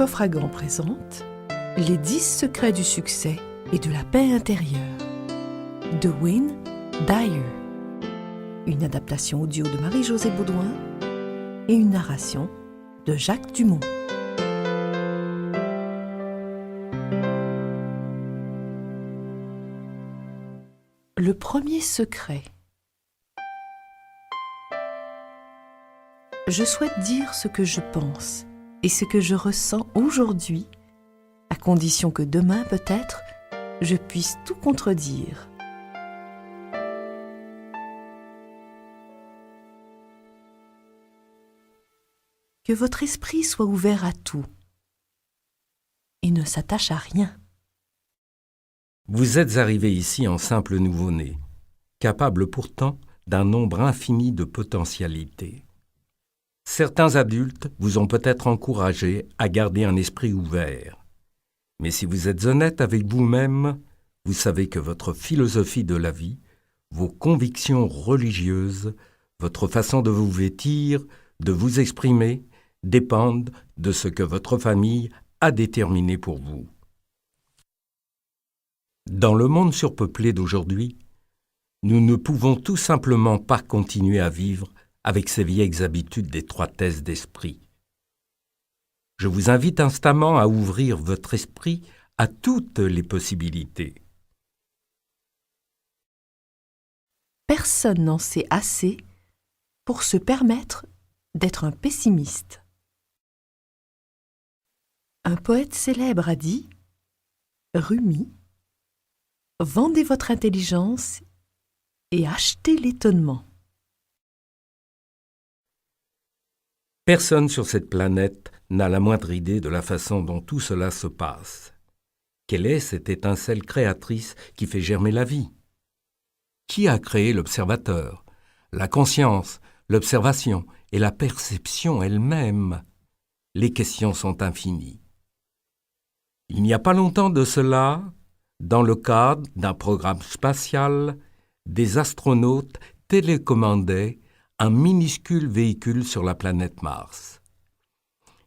Coffre-à-Gants présente Les 10 secrets du succès et de la paix intérieure de Wayne Dyer. Une adaptation audio de Marie-Josée Baudouin et une narration de Jacques Dumont. Le premier secret. Je souhaite dire ce que je pense et ce que je ressens aujourd'hui, à condition que demain, peut-être, je puisse tout contredire. Que votre esprit soit ouvert à tout et ne s'attache à rien. Vous êtes arrivé ici en simple nouveau-né, capable pourtant d'un nombre infini de potentialités. Certains adultes vous ont peut-être encouragé à garder un esprit ouvert. Mais si vous êtes honnête avec vous-même, vous savez que votre philosophie de la vie, vos convictions religieuses, votre façon de vous vêtir, de vous exprimer, dépendent de ce que votre famille a déterminé pour vous. Dans le monde surpeuplé d'aujourd'hui, nous ne pouvons tout simplement pas continuer à vivre avec ces vieilles habitudes d'étroitesse d'esprit. Je vous invite instamment à ouvrir votre esprit à toutes les possibilités. Personne n'en sait assez pour se permettre d'être un pessimiste. Un poète célèbre a dit « Rumi, vendez votre intelligence et achetez l'étonnement. » Personne sur cette planète n'a la moindre idée de la façon dont tout cela se passe. Quelle est cette étincelle créatrice qui fait germer la vie? Qui a créé l'observateur, la conscience, l'observation et la perception elle-même? Les questions sont infinies. Il n'y a pas longtemps de cela, dans le cadre d'un programme spatial, des astronautes télécommandaient un minuscule véhicule sur la planète Mars.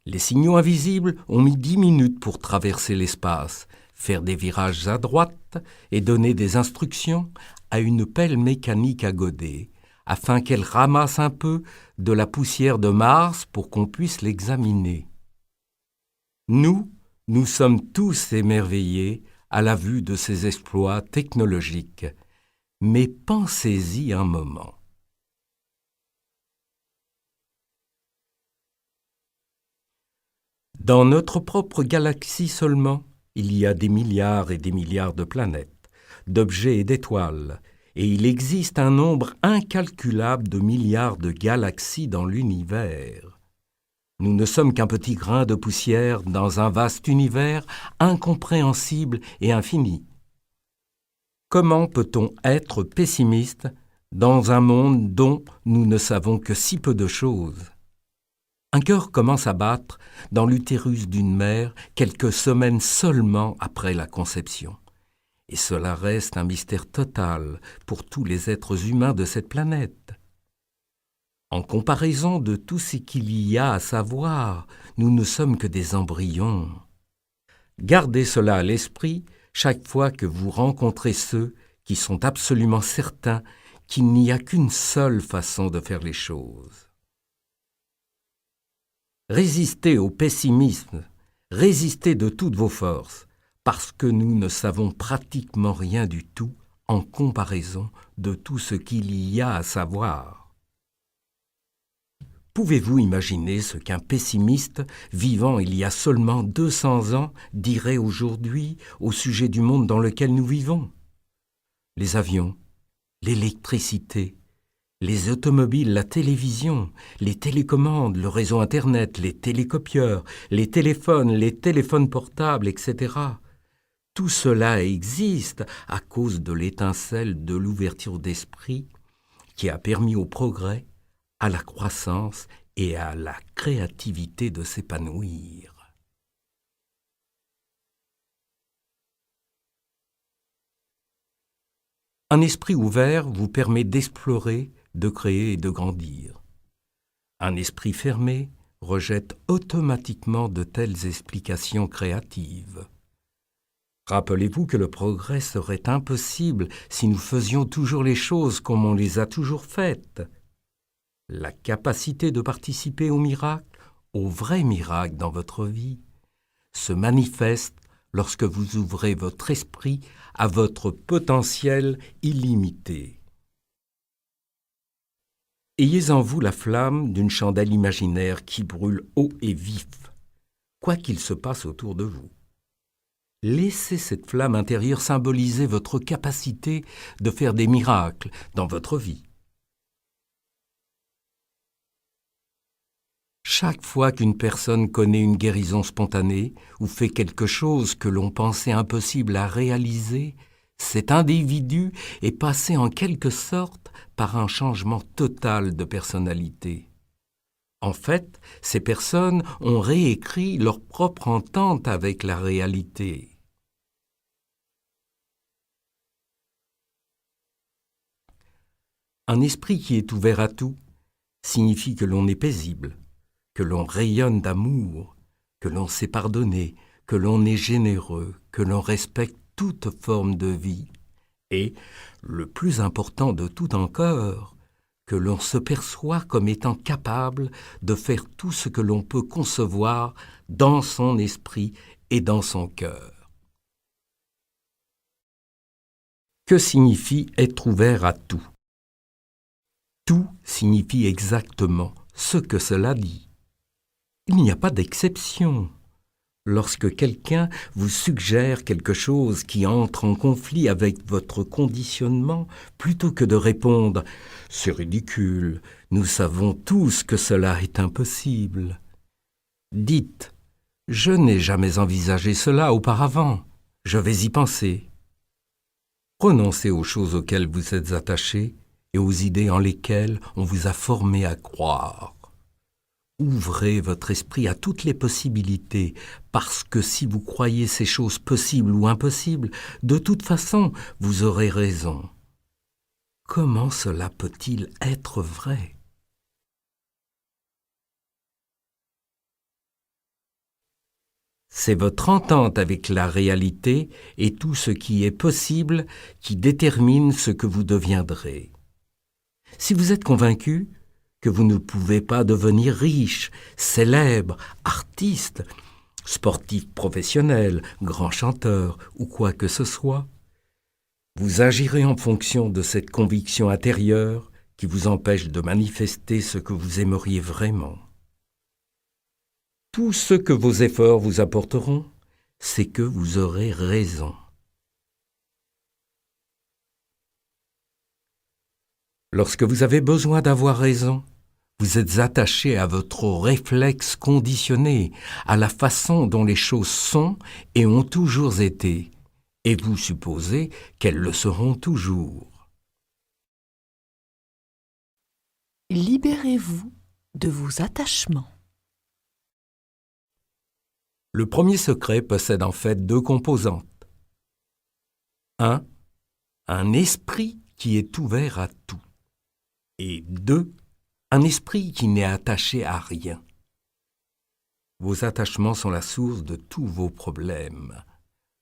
Les signaux invisibles ont mis 10 minutes pour traverser l'espace, faire des virages à droite et donner des instructions à une pelle mécanique à goder, afin qu'elle ramasse un peu de la poussière de Mars pour qu'on puisse l'examiner. Nous sommes tous émerveillés à la vue de ces exploits technologiques, mais pensez-y un moment. Dans notre propre galaxie seulement, il y a des milliards et des milliards de planètes, d'objets et d'étoiles, et il existe un nombre incalculable de milliards de galaxies dans l'univers. Nous ne sommes qu'un petit grain de poussière dans un vaste univers incompréhensible et infini. Comment peut-on être pessimiste dans un monde dont nous ne savons que si peu de choses? Un cœur commence à battre dans l'utérus d'une mère quelques semaines seulement après la conception. Et cela reste un mystère total pour tous les êtres humains de cette planète. En comparaison de tout ce qu'il y a à savoir, nous ne sommes que des embryons. Gardez cela à l'esprit chaque fois que vous rencontrez ceux qui sont absolument certains qu'il n'y a qu'une seule façon de faire les choses. Résistez au pessimisme, résistez de toutes vos forces, parce que nous ne savons pratiquement rien du tout en comparaison de tout ce qu'il y a à savoir. Pouvez-vous imaginer ce qu'un pessimiste vivant il y a seulement 200 ans dirait aujourd'hui au sujet du monde dans lequel nous vivons? Les avions, l'électricité, les automobiles, la télévision, les télécommandes, le réseau Internet, les télécopieurs, les téléphones portables, etc. Tout cela existe à cause de l'étincelle de l'ouverture d'esprit qui a permis au progrès, à la croissance et à la créativité de s'épanouir. Un esprit ouvert vous permet d'explorer, de créer et de grandir. Un esprit fermé rejette automatiquement de telles explications créatives. Rappelez-vous que le progrès serait impossible si nous faisions toujours les choses comme on les a toujours faites. La capacité de participer au miracle, au vrai miracle dans votre vie, se manifeste lorsque vous ouvrez votre esprit à votre potentiel illimité. Ayez en vous la flamme d'une chandelle imaginaire qui brûle haut et vif, quoi qu'il se passe autour de vous. Laissez cette flamme intérieure symboliser votre capacité de faire des miracles dans votre vie. Chaque fois qu'une personne connaît une guérison spontanée ou fait quelque chose que l'on pensait impossible à réaliser, cet individu est passé en quelque sorte par un changement total de personnalité. En fait, ces personnes ont réécrit leur propre entente avec la réalité. Un esprit qui est ouvert à tout signifie que l'on est paisible, que l'on rayonne d'amour, que l'on sait pardonner, que l'on est généreux, que l'on respecte toute forme de vie, et, le plus important de tout encore, que l'on se perçoit comme étant capable de faire tout ce que l'on peut concevoir dans son esprit et dans son cœur. Que signifie être ouvert à tout ? Tout signifie exactement ce que cela dit. Il n'y a pas d'exception. Lorsque quelqu'un vous suggère quelque chose qui entre en conflit avec votre conditionnement, plutôt que de répondre « c'est ridicule, nous savons tous que cela est impossible », dites « je n'ai jamais envisagé cela auparavant, je vais y penser ». Renoncez aux choses auxquelles vous êtes attaché et aux idées en lesquelles on vous a formé à croire. Ouvrez votre esprit à toutes les possibilités, parce que si vous croyez ces choses possibles ou impossibles, de toute façon, vous aurez raison. Comment cela peut-il être vrai ? C'est votre entente avec la réalité et tout ce qui est possible qui détermine ce que vous deviendrez. Si vous êtes convaincu que vous ne pouvez pas devenir riche, célèbre, artiste, sportif professionnel, grand chanteur ou quoi que ce soit, vous agirez en fonction de cette conviction intérieure qui vous empêche de manifester ce que vous aimeriez vraiment. Tout ce que vos efforts vous apporteront, c'est que vous aurez raison. Lorsque vous avez besoin d'avoir raison, vous êtes attaché à votre réflexe conditionné, à la façon dont les choses sont et ont toujours été, et vous supposez qu'elles le seront toujours. Libérez-vous de vos attachements. Le premier secret possède en fait deux composantes. 1. Un esprit qui est ouvert à tout. Et 2. Un esprit qui n'est attaché à rien. Vos attachements sont la source de tous vos problèmes.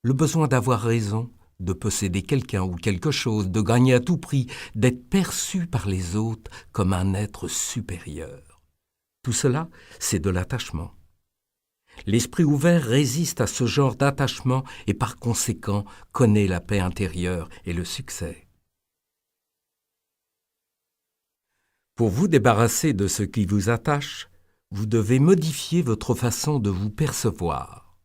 Le besoin d'avoir raison, de posséder quelqu'un ou quelque chose, de gagner à tout prix, d'être perçu par les autres comme un être supérieur. Tout cela, c'est de l'attachement. L'esprit ouvert résiste à ce genre d'attachement et par conséquent connaît la paix intérieure et le succès. Pour vous débarrasser de ce qui vous attache, vous devez modifier votre façon de vous percevoir.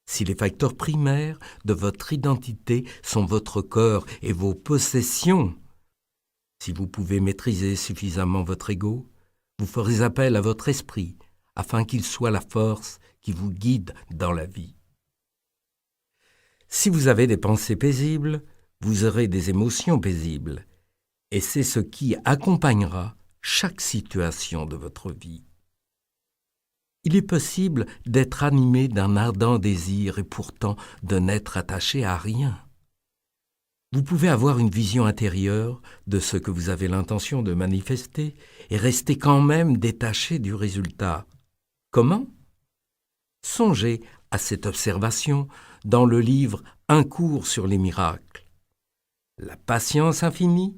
Si les facteurs primaires de votre identité sont votre corps et vos possessions, si vous pouvez maîtriser suffisamment votre ego, vous ferez appel à votre esprit afin qu'il soit la force qui vous guide dans la vie. Si vous avez des pensées paisibles, vous aurez des émotions paisibles. Et c'est ce qui accompagnera chaque situation de votre vie. Il est possible d'être animé d'un ardent désir et pourtant de n'être attaché à rien. Vous pouvez avoir une vision intérieure de ce que vous avez l'intention de manifester et rester quand même détaché du résultat. Comment ? Songez à cette observation dans le livre Un cours sur les miracles. La patience infinie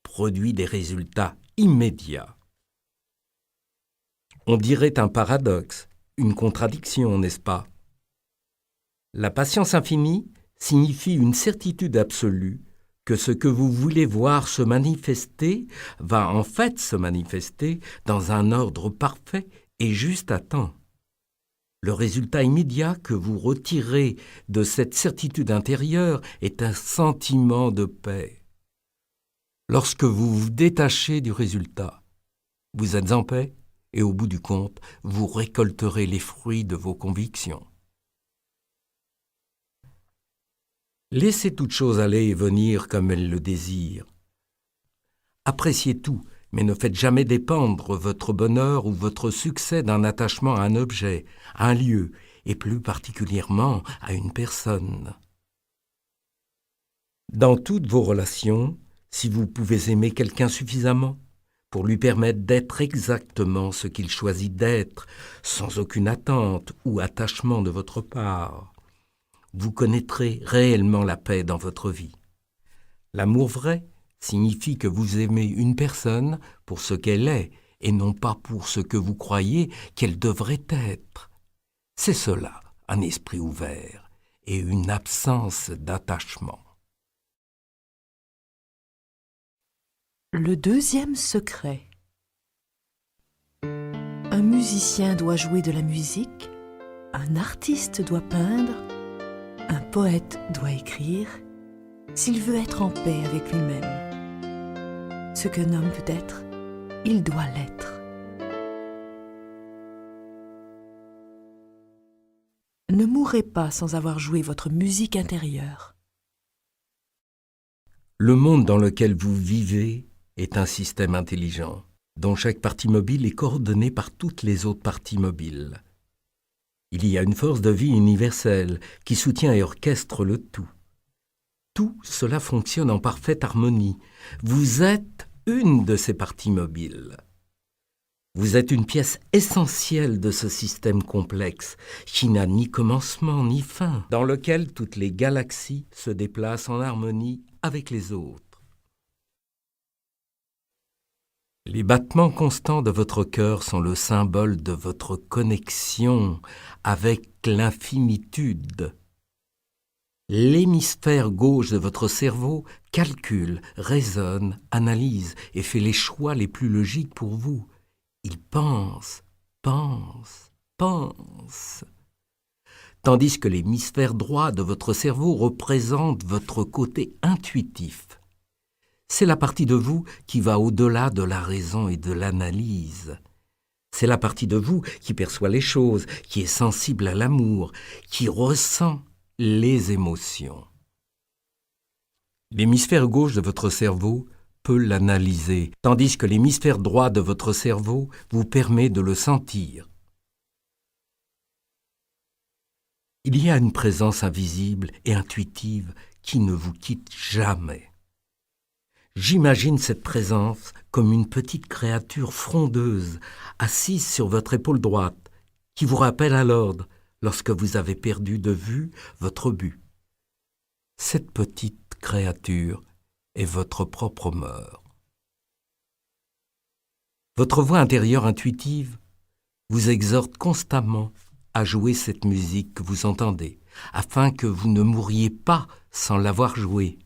produit des résultats immédiats. On dirait un paradoxe, une contradiction, n'est-ce pas ? La patience infinie signifie une certitude absolue que ce que vous voulez voir se manifester va en fait se manifester dans un ordre parfait et juste à temps. Le résultat immédiat que vous retirez de cette certitude intérieure est un sentiment de paix. Lorsque vous vous détachez du résultat, vous êtes en paix et au bout du compte, vous récolterez les fruits de vos convictions. Laissez toute chose aller et venir comme elle le désire. Appréciez tout, mais ne faites jamais dépendre votre bonheur ou votre succès d'un attachement à un objet, à un lieu, et plus particulièrement à une personne. Dans toutes vos relations, si vous pouvez aimer quelqu'un suffisamment pour lui permettre d'être exactement ce qu'il choisit d'être, sans aucune attente ou attachement de votre part, vous connaîtrez réellement la paix dans votre vie. L'amour vrai signifie que vous aimez une personne pour ce qu'elle est et non pas pour ce que vous croyez qu'elle devrait être. C'est cela, un esprit ouvert et une absence d'attachement. Le deuxième secret. Un musicien doit jouer de la musique, un artiste doit peindre, un poète doit écrire, s'il veut être en paix avec lui-même. Ce qu'un homme peut être, il doit l'être. Ne mourrez pas sans avoir joué votre musique intérieure. Le monde dans lequel vous vivez est un système intelligent, dont chaque partie mobile est coordonnée par toutes les autres parties mobiles. Il y a une force de vie universelle qui soutient et orchestre le tout. Tout cela fonctionne en parfaite harmonie. Vous êtes une de ces parties mobiles. Vous êtes une pièce essentielle de ce système complexe qui n'a ni commencement ni fin, dans lequel toutes les galaxies se déplacent en harmonie avec les autres. Les battements constants de votre cœur sont le symbole de votre connexion avec l'infinitude. L'hémisphère gauche de votre cerveau calcule, raisonne, analyse et fait les choix les plus logiques pour vous. Il pense, pense, pense. Tandis que l'hémisphère droit de votre cerveau représente votre côté intuitif. C'est la partie de vous qui va au-delà de la raison et de l'analyse. C'est la partie de vous qui perçoit les choses, qui est sensible à l'amour, qui ressent les émotions. L'hémisphère gauche de votre cerveau peut l'analyser, tandis que l'hémisphère droit de votre cerveau vous permet de le sentir. Il y a une présence invisible et intuitive qui ne vous quitte jamais. J'imagine cette présence comme une petite créature frondeuse, assise sur votre épaule droite, qui vous rappelle à l'ordre lorsque vous avez perdu de vue votre but. Cette petite créature est votre propre mœur. Votre voix intérieure intuitive vous exhorte constamment à jouer cette musique que vous entendez, afin que vous ne mouriez pas sans l'avoir jouée.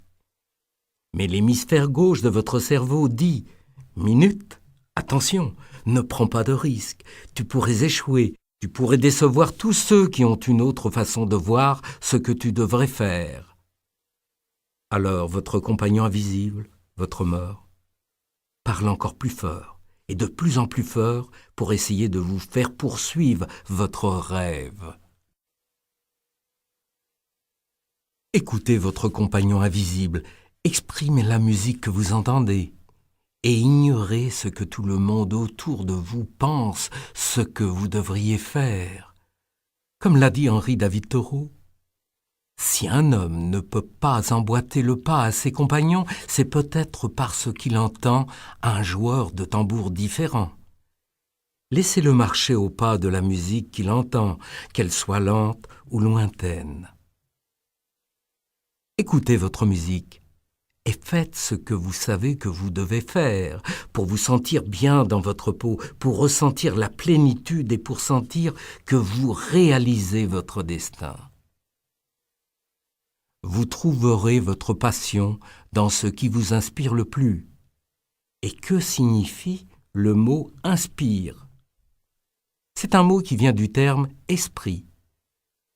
Mais l'hémisphère gauche de votre cerveau dit « Minute, attention, ne prends pas de risque, tu pourrais échouer, tu pourrais décevoir tous ceux qui ont une autre façon de voir ce que tu devrais faire. » Alors votre compagnon invisible, votre mort, parle encore plus fort et de plus en plus fort pour essayer de vous faire poursuivre votre rêve. Écoutez votre compagnon invisible, exprimez la musique que vous entendez et ignorez ce que tout le monde autour de vous pense, ce que vous devriez faire. Comme l'a dit Henri David Thoreau, Si un homme ne peut pas emboîter le pas à ses compagnons, c'est peut-être parce qu'il entend un joueur de tambour différent. Laissez-le marcher au pas de la musique qu'il entend, qu'elle soit lente ou lointaine. Écoutez votre musique et faites ce que vous savez que vous devez faire pour vous sentir bien dans votre peau, pour ressentir la plénitude et pour sentir que vous réalisez votre destin. Vous trouverez votre passion dans ce qui vous inspire le plus. Et que signifie le mot « inspire » ? C'est un mot qui vient du terme « esprit ».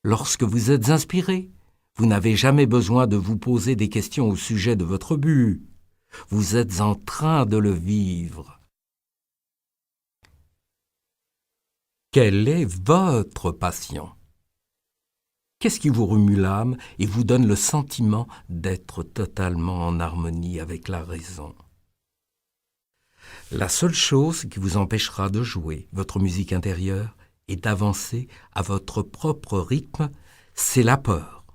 Lorsque vous êtes inspiré, vous n'avez jamais besoin de vous poser des questions au sujet de votre but. Vous êtes en train de le vivre. Quelle est votre passion ? Qu'est-ce qui vous remue l'âme et vous donne le sentiment d'être totalement en harmonie avec la raison ? La seule chose qui vous empêchera de jouer votre musique intérieure et d'avancer à votre propre rythme, c'est la peur.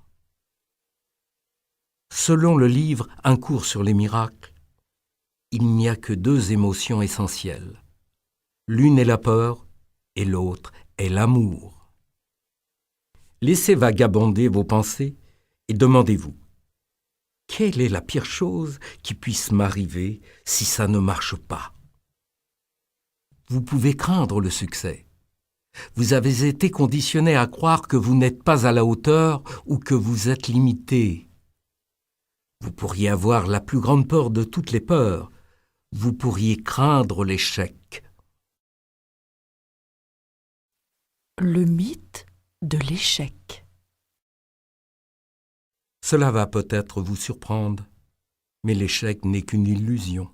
Selon le livre « Un cours sur les miracles », il n'y a que 2 émotions essentielles. L'une est la peur et l'autre est l'amour. Laissez vagabonder vos pensées et demandez-vous « Quelle est la pire chose qui puisse m'arriver si ça ne marche pas ?» Vous pouvez craindre le succès. Vous avez été conditionné à croire que vous n'êtes pas à la hauteur ou que vous êtes limité. Vous pourriez avoir la plus grande peur de toutes les peurs. Vous pourriez craindre l'échec. Le mythe de l'échec. Cela va peut-être vous surprendre, mais l'échec n'est qu'une illusion.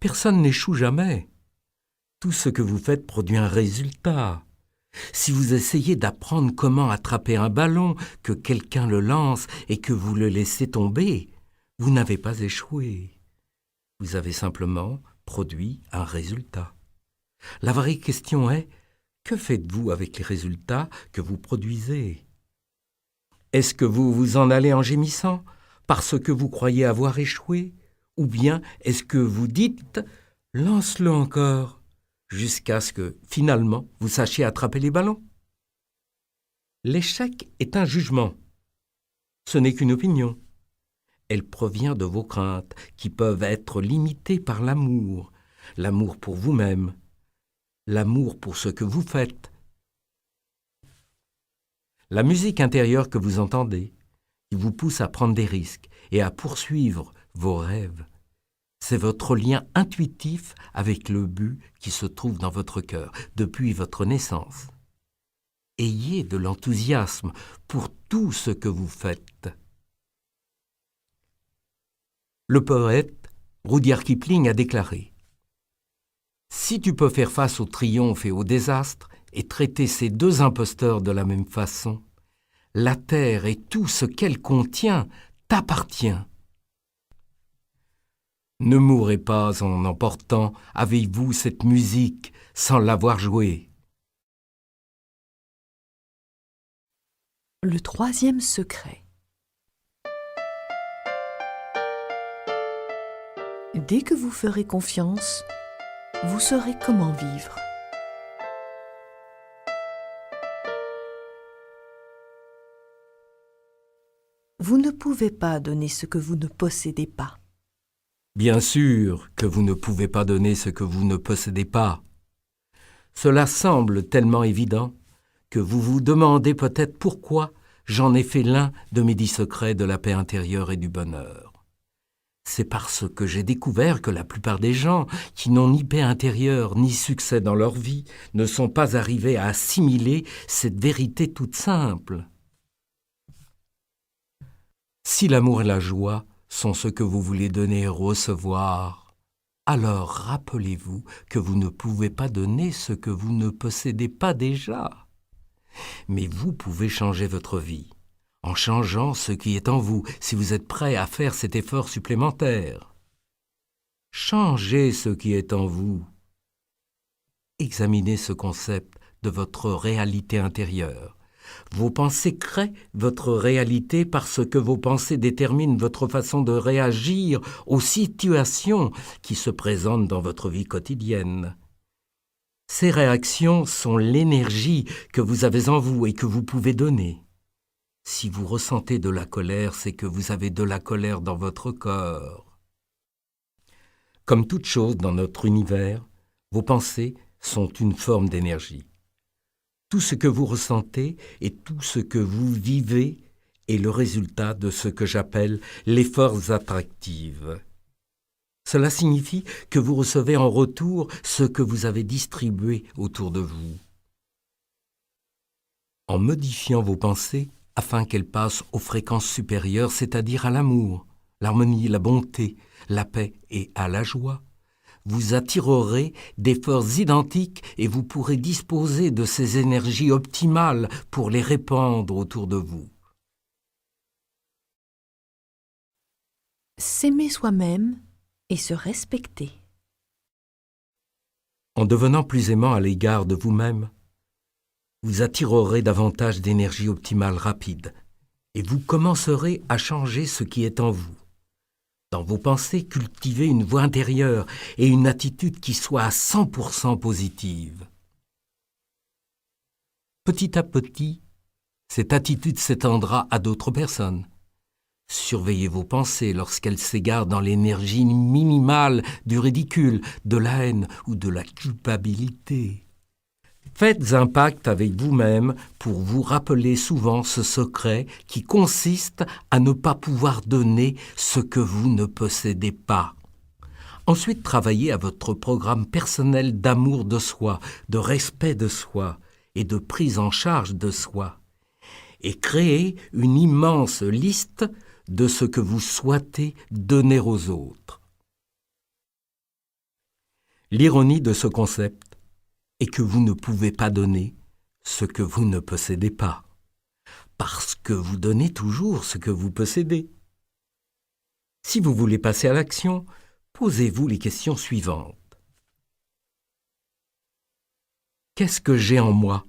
Personne n'échoue jamais. Tout ce que vous faites produit un résultat. Si vous essayez d'apprendre comment attraper un ballon, que quelqu'un le lance et que vous le laissez tomber, vous n'avez pas échoué. Vous avez simplement produit un résultat. La vraie question est, que faites-vous avec les résultats que vous produisez ? Est-ce que vous vous en allez en gémissant parce que vous croyez avoir échoué ? Ou bien est-ce que vous dites « lance-le encore » jusqu'à ce que, finalement, vous sachiez attraper les ballons ? L'échec est un jugement. Ce n'est qu'une opinion. Elle provient de vos craintes qui peuvent être limitées par l'amour pour vous-même, l'amour pour ce que vous faites. La musique intérieure que vous entendez, qui vous pousse à prendre des risques et à poursuivre vos rêves, c'est votre lien intuitif avec le but qui se trouve dans votre cœur depuis votre naissance. Ayez de l'enthousiasme pour tout ce que vous faites. Le poète Rudyard Kipling a déclaré « Si tu peux faire face au triomphe et au désastre et traiter ces 2 imposteurs de la même façon, la terre et tout ce qu'elle contient t'appartient. Ne mourrez pas en emportant avec vous cette musique sans l'avoir jouée. » Le 3e secret. Dès que vous ferez confiance, vous saurez comment vivre. Vous ne pouvez pas donner ce que vous ne possédez pas. Bien sûr que vous ne pouvez pas donner ce que vous ne possédez pas. Cela semble tellement évident que vous vous demandez peut-être pourquoi j'en ai fait l'un de mes 10 secrets de la paix intérieure et du bonheur. C'est parce que j'ai découvert que la plupart des gens qui n'ont ni paix intérieure ni succès dans leur vie ne sont pas arrivés à assimiler cette vérité toute simple. Si l'amour et la joie sont ce que vous voulez donner et recevoir, alors rappelez-vous que vous ne pouvez pas donner ce que vous ne possédez pas déjà. Mais vous pouvez changer votre vie en changeant ce qui est en vous, si vous êtes prêt à faire cet effort supplémentaire. Changez ce qui est en vous. Examinez ce concept de votre réalité intérieure. Vos pensées créent votre réalité parce que vos pensées déterminent votre façon de réagir aux situations qui se présentent dans votre vie quotidienne. Ces réactions sont l'énergie que vous avez en vous et que vous pouvez donner. Si vous ressentez de la colère, c'est que vous avez de la colère dans votre corps. Comme toute chose dans notre univers, vos pensées sont une forme d'énergie. Tout ce que vous ressentez et tout ce que vous vivez est le résultat de ce que j'appelle les forces attractives. Cela signifie que vous recevez en retour ce que vous avez distribué autour de vous. En modifiant vos pensées afin qu'elles passent aux fréquences supérieures, c'est-à-dire à l'amour, l'harmonie, la bonté, la paix et à la joie, vous attirerez des forces identiques et vous pourrez disposer de ces énergies optimales pour les répandre autour de vous. S'aimer soi-même et se respecter. En devenant plus aimant à l'égard de vous-même, vous attirerez davantage d'énergie optimale rapide et vous commencerez à changer ce qui est en vous. Dans vos pensées, cultivez une voix intérieure et une attitude qui soit à 100% positive. Petit à petit, cette attitude s'étendra à d'autres personnes. Surveillez vos pensées lorsqu'elles s'égarent dans l'énergie minimale du ridicule, de la haine ou de la culpabilité. Faites un pacte avec vous-même pour vous rappeler souvent ce secret qui consiste à ne pas pouvoir donner ce que vous ne possédez pas. Ensuite, travaillez à votre programme personnel d'amour de soi, de respect de soi et de prise en charge de soi. Et créez une immense liste de ce que vous souhaitez donner aux autres. L'ironie de ce concept est que vous ne pouvez pas donner ce que vous ne possédez pas, parce que vous donnez toujours ce que vous possédez. Si vous voulez passer à l'action, posez-vous les questions suivantes. Qu'est-ce que j'ai en moi ?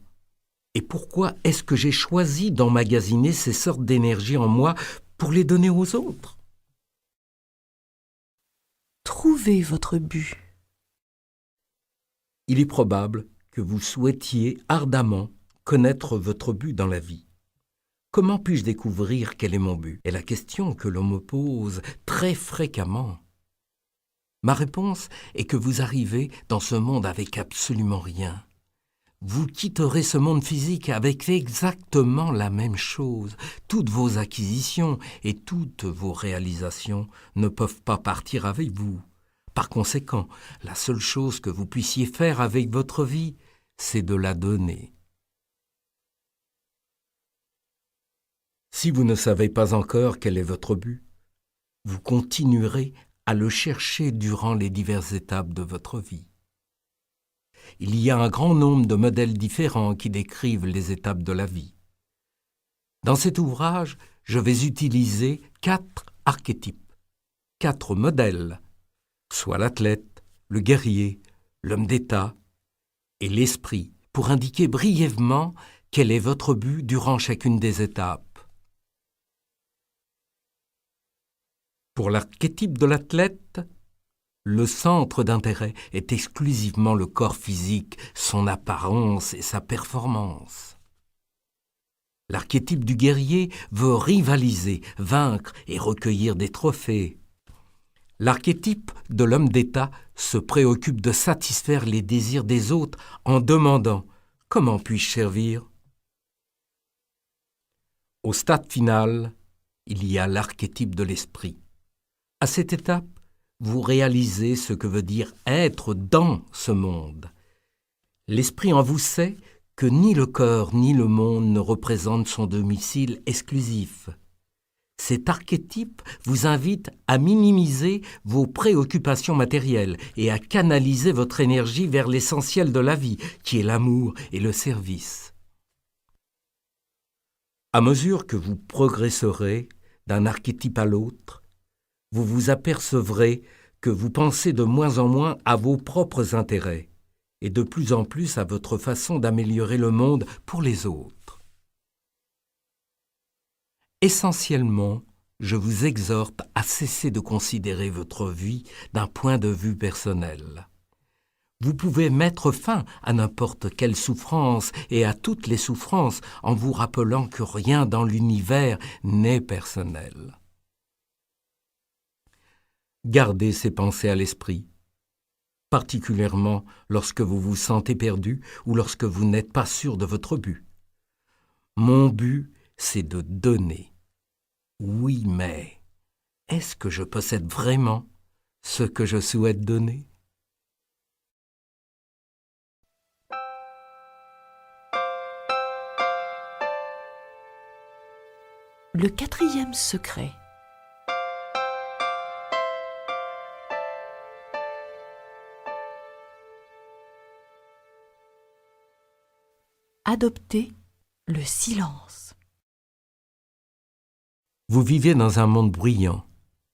Et pourquoi est-ce que j'ai choisi d'emmagasiner ces sortes d'énergie en moi pour les donner aux autres ? Trouvez votre but. Il est probable que vous souhaitiez ardemment connaître votre but dans la vie. Comment puis-je découvrir quel est mon but ? est la question que l'on me pose très fréquemment. Ma réponse est que vous arrivez dans ce monde avec absolument rien. Vous quitterez ce monde physique avec exactement la même chose. Toutes vos acquisitions et toutes vos réalisations ne peuvent pas partir avec vous. Par conséquent, la seule chose que vous puissiez faire avec votre vie, c'est de la donner. Si vous ne savez pas encore quel est votre but, vous continuerez à le chercher durant les diverses étapes de votre vie. Il y a un grand nombre de modèles différents qui décrivent les étapes de la vie. Dans cet ouvrage, je vais utiliser 4 archétypes, 4 modèles, soit l'athlète, le guerrier, l'homme d'État et l'esprit, pour indiquer brièvement quel est votre but durant chacune des étapes. Pour l'archétype de l'athlète, le centre d'intérêt est exclusivement le corps physique, son apparence et sa performance. L'archétype du guerrier veut rivaliser, vaincre et recueillir des trophées. L'archétype de l'homme d'État se préoccupe de satisfaire les désirs des autres en demandant « Comment puis-je servir ?» Au stade final, il y a l'archétype de l'esprit. À cette étape, vous réalisez ce que veut dire être dans ce monde. L'esprit en vous sait que ni le corps ni le monde ne représentent son domicile exclusif. Cet archétype vous invite à minimiser vos préoccupations matérielles et à canaliser votre énergie vers l'essentiel de la vie, qui est l'amour et le service. À mesure que vous progresserez d'un archétype à l'autre, vous vous apercevrez que vous pensez de moins en moins à vos propres intérêts et de plus en plus à votre façon d'améliorer le monde pour les autres. Essentiellement, je vous exhorte à cesser de considérer votre vie d'un point de vue personnel. Vous pouvez mettre fin à n'importe quelle souffrance et à toutes les souffrances en vous rappelant que rien dans l'univers n'est personnel. Gardez ces pensées à l'esprit, particulièrement lorsque vous vous sentez perdu ou lorsque vous n'êtes pas sûr de votre but. Mon but, c'est de donner. Oui, mais est-ce que je possède vraiment ce que je souhaite donner ? Le 4e secret. Adopter le silence. Vous vivez dans un monde bruyant,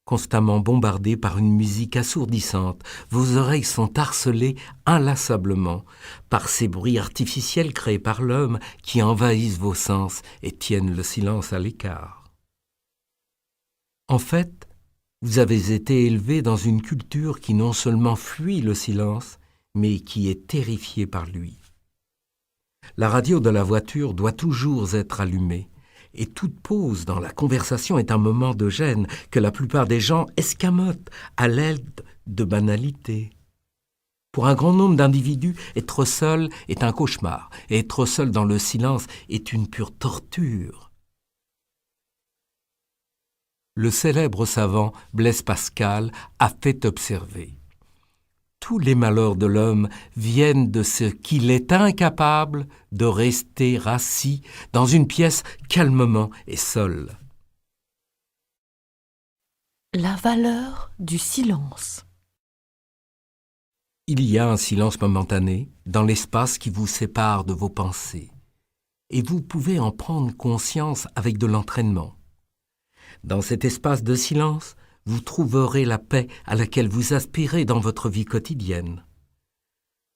constamment bombardé par une musique assourdissante. Vos oreilles sont harcelées inlassablement par ces bruits artificiels créés par l'homme qui envahissent vos sens et tiennent le silence à l'écart. En fait, vous avez été élevé dans une culture qui non seulement fuit le silence, mais qui est terrifiée par lui. La radio de la voiture doit toujours être allumée, et toute pause dans la conversation est un moment de gêne que la plupart des gens escamotent à l'aide de banalités. Pour un grand nombre d'individus, être seul est un cauchemar, et être seul dans le silence est une pure torture. Le célèbre savant Blaise Pascal a fait observer: tous les malheurs de l'homme viennent de ce qu'il est incapable de rester assis dans une pièce calmement et seul. La valeur du silence. Il y a un silence momentané dans l'espace qui vous sépare de vos pensées, et vous pouvez en prendre conscience avec de l'entraînement. Dans cet espace de silence, vous trouverez la paix à laquelle vous aspirez dans votre vie quotidienne.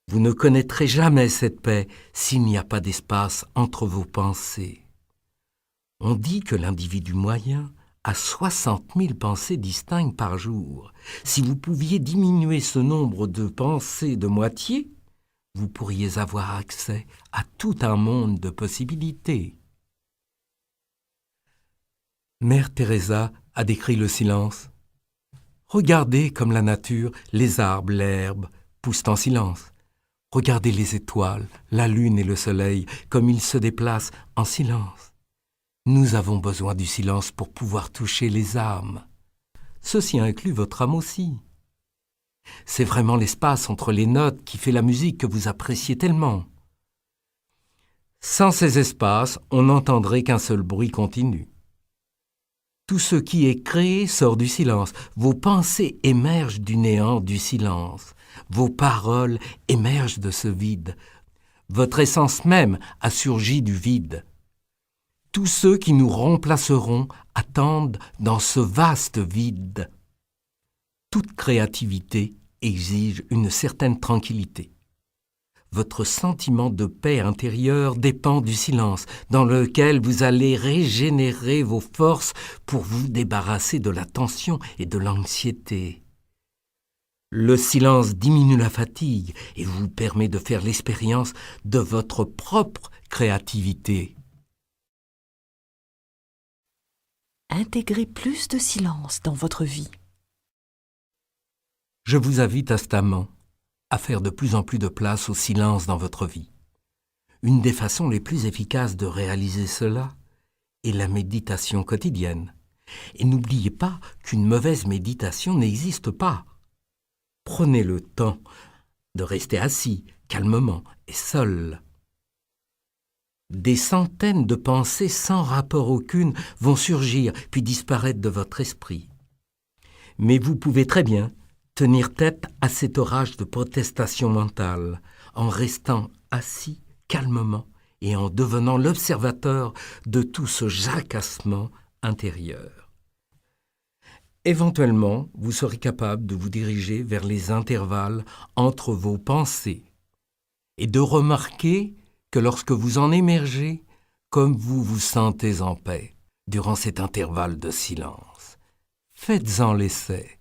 Vous ne connaîtrez jamais cette paix s'il n'y a pas d'espace entre vos pensées. On dit que l'individu moyen a 60 000 pensées distinctes par jour. Si vous pouviez diminuer ce nombre de pensées de moitié, vous pourriez avoir accès à tout un monde de possibilités. Mère Teresa a décrit le silence. Regardez comme la nature, les arbres, l'herbe, poussent en silence. Regardez les étoiles, la lune et le soleil, comme ils se déplacent en silence. Nous avons besoin du silence pour pouvoir toucher les âmes. Ceci inclut votre âme aussi. C'est vraiment l'espace entre les notes qui fait la musique que vous appréciez tellement. Sans ces espaces, on n'entendrait qu'un seul bruit continu. Tout ce qui est créé sort du silence. Vos pensées émergent du néant du silence. Vos paroles émergent de ce vide. Votre essence même a surgi du vide. Tous ceux qui nous remplaceront attendent dans ce vaste vide. Toute créativité exige une certaine tranquillité. Votre sentiment de paix intérieure dépend du silence, dans lequel vous allez régénérer vos forces pour vous débarrasser de la tension et de l'anxiété. Le silence diminue la fatigue et vous permet de faire l'expérience de votre propre créativité. Intégrez plus de silence dans votre vie. Je vous invite instamment à faire de plus en plus de place au silence dans votre vie. Une des façons les plus efficaces de réaliser cela est la méditation quotidienne. Et n'oubliez pas qu'une mauvaise méditation n'existe pas. Prenez le temps de rester assis, calmement et seul. Des centaines de pensées sans rapport aucune vont surgir puis disparaître de votre esprit. Mais vous pouvez très bien tenir tête à cet orage de protestation mentale en restant assis calmement et en devenant l'observateur de tout ce jacassement intérieur. Éventuellement, vous serez capable de vous diriger vers les intervalles entre vos pensées et de remarquer que lorsque vous en émergez, comme vous vous sentez en paix, durant cet intervalle de silence. Faites-en l'essai.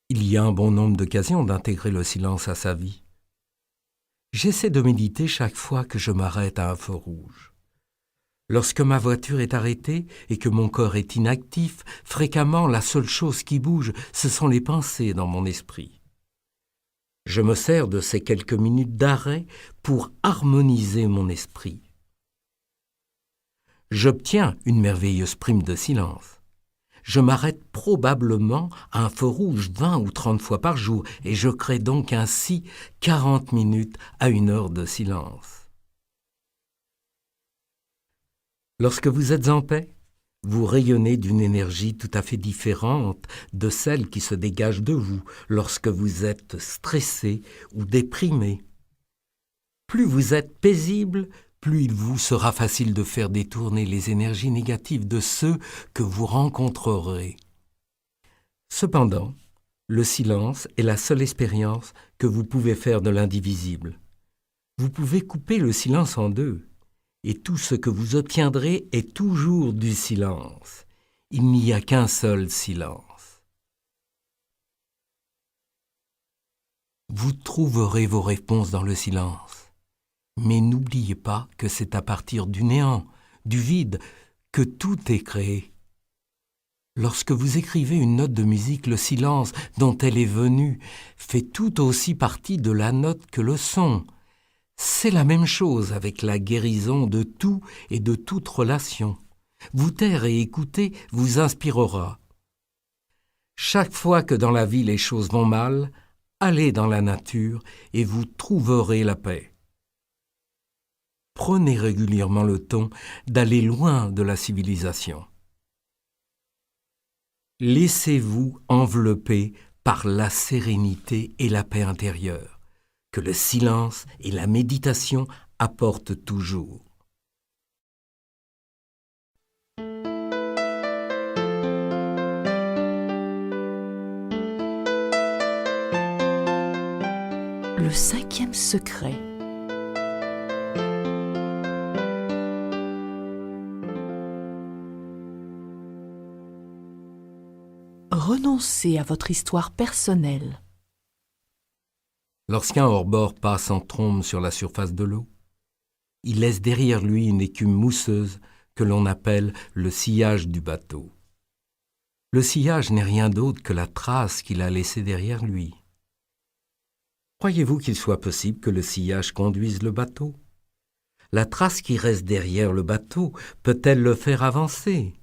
Il y a un bon nombre d'occasions d'intégrer le silence à sa vie. J'essaie de méditer chaque fois que je m'arrête à un feu rouge. Lorsque ma voiture est arrêtée et que mon corps est inactif, fréquemment la seule chose qui bouge, ce sont les pensées dans mon esprit. Je me sers de ces quelques minutes d'arrêt pour harmoniser mon esprit. J'obtiens une merveilleuse prime de silence. Je m'arrête probablement à un feu rouge 20 ou 30 fois par jour et je crée donc ainsi 40 minutes à 1 heure de silence. Lorsque vous êtes en paix, vous rayonnez d'une énergie tout à fait différente de celle qui se dégage de vous lorsque vous êtes stressé ou déprimé. Plus vous êtes paisible, plus il vous sera facile de faire détourner les énergies négatives de ceux que vous rencontrerez. Cependant, le silence est la seule expérience que vous pouvez faire de l'indivisible. Vous pouvez couper le silence en deux. Et tout ce que vous obtiendrez est toujours du silence. Il n'y a qu'un seul silence. Vous trouverez vos réponses dans le silence. Mais n'oubliez pas que c'est à partir du néant, du vide, que tout est créé. Lorsque vous écrivez une note de musique, le silence dont elle est venue fait tout aussi partie de la note que le son. C'est la même chose avec la guérison de tout et de toute relation. Vous taire et écouter vous inspirera. Chaque fois que dans la vie les choses vont mal, allez dans la nature et vous trouverez la paix. Prenez régulièrement le temps d'aller loin de la civilisation. Laissez-vous envelopper par la sérénité et la paix intérieure que le silence et la méditation apportent toujours. Le 5e secret. Renoncez à votre histoire personnelle. Lorsqu'un hors-bord passe en trombe sur la surface de l'eau, il laisse derrière lui une écume mousseuse que l'on appelle le sillage du bateau. Le sillage n'est rien d'autre que la trace qu'il a laissée derrière lui. Croyez-vous qu'il soit possible que le sillage conduise le bateau? La trace qui reste derrière le bateau peut-elle le faire avancer?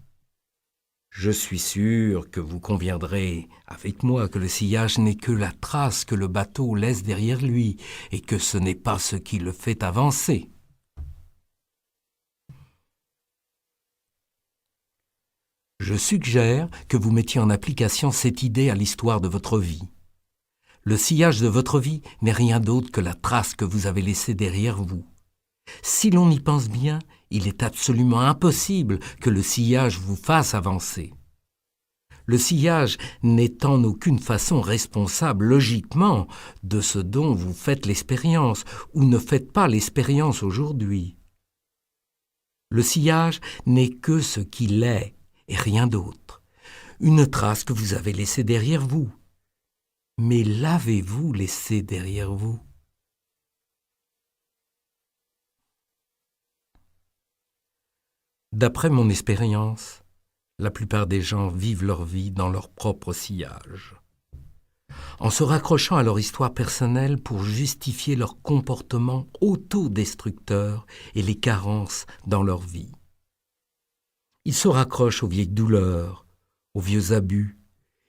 Je suis sûr que vous conviendrez avec moi que le sillage n'est que la trace que le bateau laisse derrière lui et que ce n'est pas ce qui le fait avancer. Je suggère que vous mettiez en application cette idée à l'histoire de votre vie. Le sillage de votre vie n'est rien d'autre que la trace que vous avez laissée derrière vous. Si l'on y pense bien, il est absolument impossible que le sillage vous fasse avancer. Le sillage n'est en aucune façon responsable logiquement de ce dont vous faites l'expérience ou ne faites pas l'expérience aujourd'hui. Le sillage n'est que ce qu'il est et rien d'autre, une trace que vous avez laissée derrière vous. Mais l'avez-vous laissée derrière vous? D'après mon expérience, la plupart des gens vivent leur vie dans leur propre sillage, en se raccrochant à leur histoire personnelle pour justifier leur comportement autodestructeur et les carences dans leur vie. Ils se raccrochent aux vieilles douleurs, aux vieux abus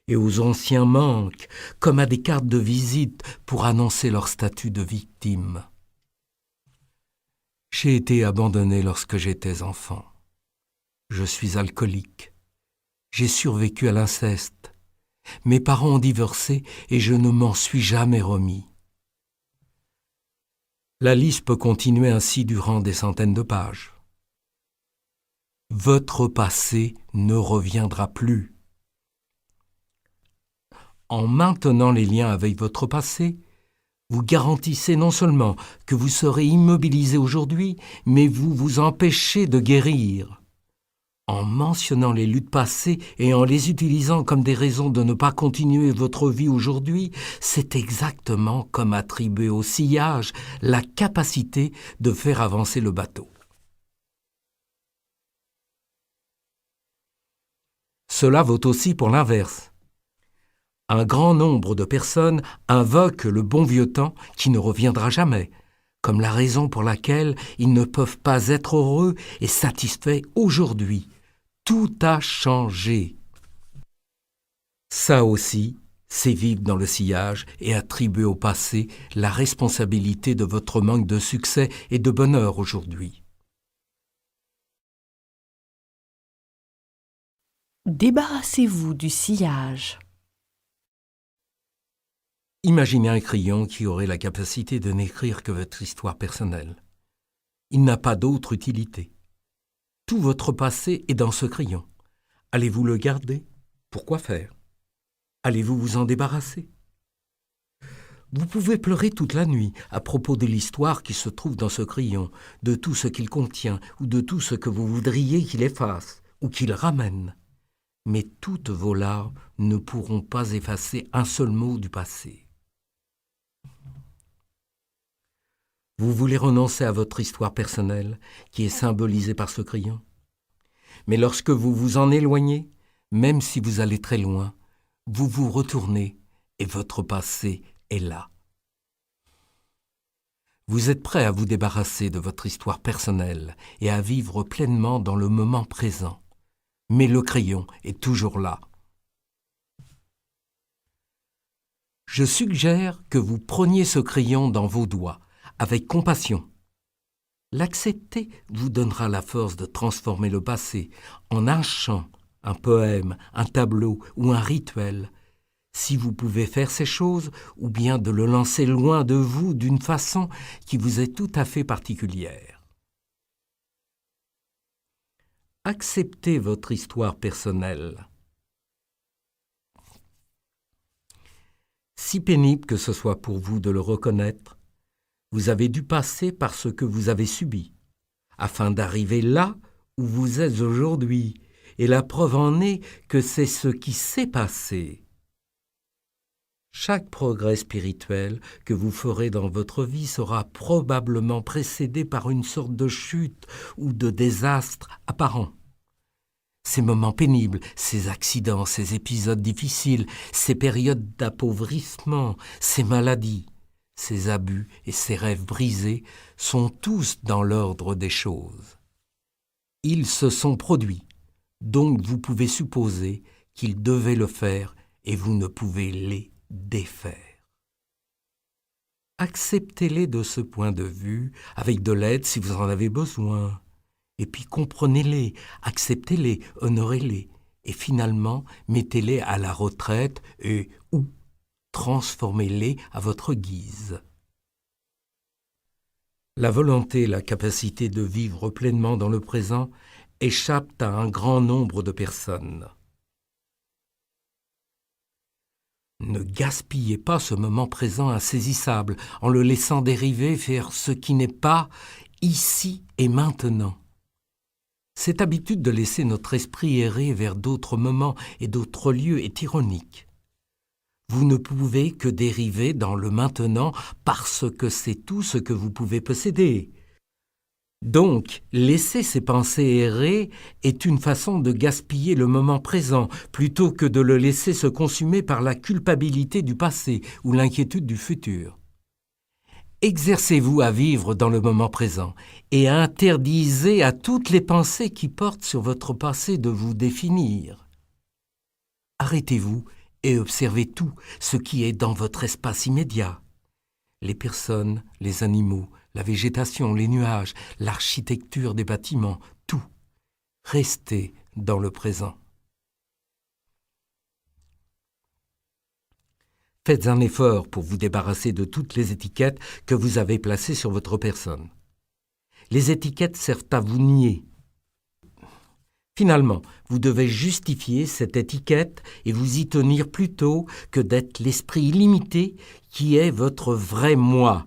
et aux anciens manques, comme à des cartes de visite pour annoncer leur statut de victime. J'ai été abandonné lorsque j'étais enfant. Je suis alcoolique. J'ai survécu à l'inceste. Mes parents ont divorcé et je ne m'en suis jamais remis. La liste peut continuer ainsi durant des centaines de pages. Votre passé ne reviendra plus. En maintenant les liens avec votre passé, vous garantissez non seulement que vous serez immobilisé aujourd'hui, mais vous vous empêchez de guérir. En mentionnant les luttes passées et en les utilisant comme des raisons de ne pas continuer votre vie aujourd'hui, c'est exactement comme attribuer au sillage la capacité de faire avancer le bateau. Cela vaut aussi pour l'inverse. Un grand nombre de personnes invoquent le bon vieux temps qui ne reviendra jamais, comme la raison pour laquelle ils ne peuvent pas être heureux et satisfaits aujourd'hui. Tout a changé. Ça aussi, c'est vivre dans le sillage et attribuer au passé la responsabilité de votre manque de succès et de bonheur aujourd'hui. Débarrassez-vous du sillage. Imaginez un crayon qui aurait la capacité de n'écrire que votre histoire personnelle. Il n'a pas d'autre utilité. Tout votre passé est dans ce crayon. Allez-vous le garder? Pourquoi faire? Allez-vous vous en débarrasser? Vous pouvez pleurer toute la nuit à propos de l'histoire qui se trouve dans ce crayon, de tout ce qu'il contient ou de tout ce que vous voudriez qu'il efface ou qu'il ramène. Mais toutes vos larmes ne pourront pas effacer un seul mot du passé. Vous voulez renoncer à votre histoire personnelle, qui est symbolisée par ce crayon. Mais lorsque vous vous en éloignez, même si vous allez très loin, vous vous retournez et votre passé est là. Vous êtes prêt à vous débarrasser de votre histoire personnelle et à vivre pleinement dans le moment présent. Mais le crayon est toujours là. Je suggère que vous preniez ce crayon dans vos doigts, avec compassion. L'accepter vous donnera la force de transformer le passé en un chant, un poème, un tableau ou un rituel. Si vous pouvez faire ces choses, ou bien de le lancer loin de vous d'une façon qui vous est tout à fait particulière. Acceptez votre histoire personnelle. Si pénible que ce soit pour vous de le reconnaître, vous avez dû passer par ce que vous avez subi, afin d'arriver là où vous êtes aujourd'hui, et la preuve en est que c'est ce qui s'est passé. Chaque progrès spirituel que vous ferez dans votre vie sera probablement précédé par une sorte de chute ou de désastre apparent. Ces moments pénibles, ces accidents, ces épisodes difficiles, ces périodes d'appauvrissement, ces maladies, ces abus et ces rêves brisés sont tous dans l'ordre des choses. Ils se sont produits, donc vous pouvez supposer qu'ils devaient le faire et vous ne pouvez les défaire. Acceptez-les de ce point de vue, avec de l'aide si vous en avez besoin, et puis comprenez-les, acceptez-les, honorez-les, et finalement mettez-les à la retraite et ou transformez-les à votre guise. La volonté et la capacité de vivre pleinement dans le présent échappent à un grand nombre de personnes. Ne gaspillez pas ce moment présent insaisissable en le laissant dériver vers ce qui n'est pas ici et maintenant. Cette habitude de laisser notre esprit errer vers d'autres moments et d'autres lieux est ironique. Vous ne pouvez que dériver dans le maintenant parce que c'est tout ce que vous pouvez posséder. Donc, laisser ces pensées errer est une façon de gaspiller le moment présent plutôt que de le laisser se consumer par la culpabilité du passé ou l'inquiétude du futur. Exercez-vous à vivre dans le moment présent et interdisez à toutes les pensées qui portent sur votre passé de vous définir. Arrêtez-vous et observez tout ce qui est dans votre espace immédiat. Les personnes, les animaux, la végétation, les nuages, l'architecture des bâtiments, tout. Restez dans le présent. Faites un effort pour vous débarrasser de toutes les étiquettes que vous avez placées sur votre personne. Les étiquettes servent à vous nier. Finalement, vous devez justifier cette étiquette et vous y tenir plutôt que d'être l'esprit illimité qui est votre vrai moi.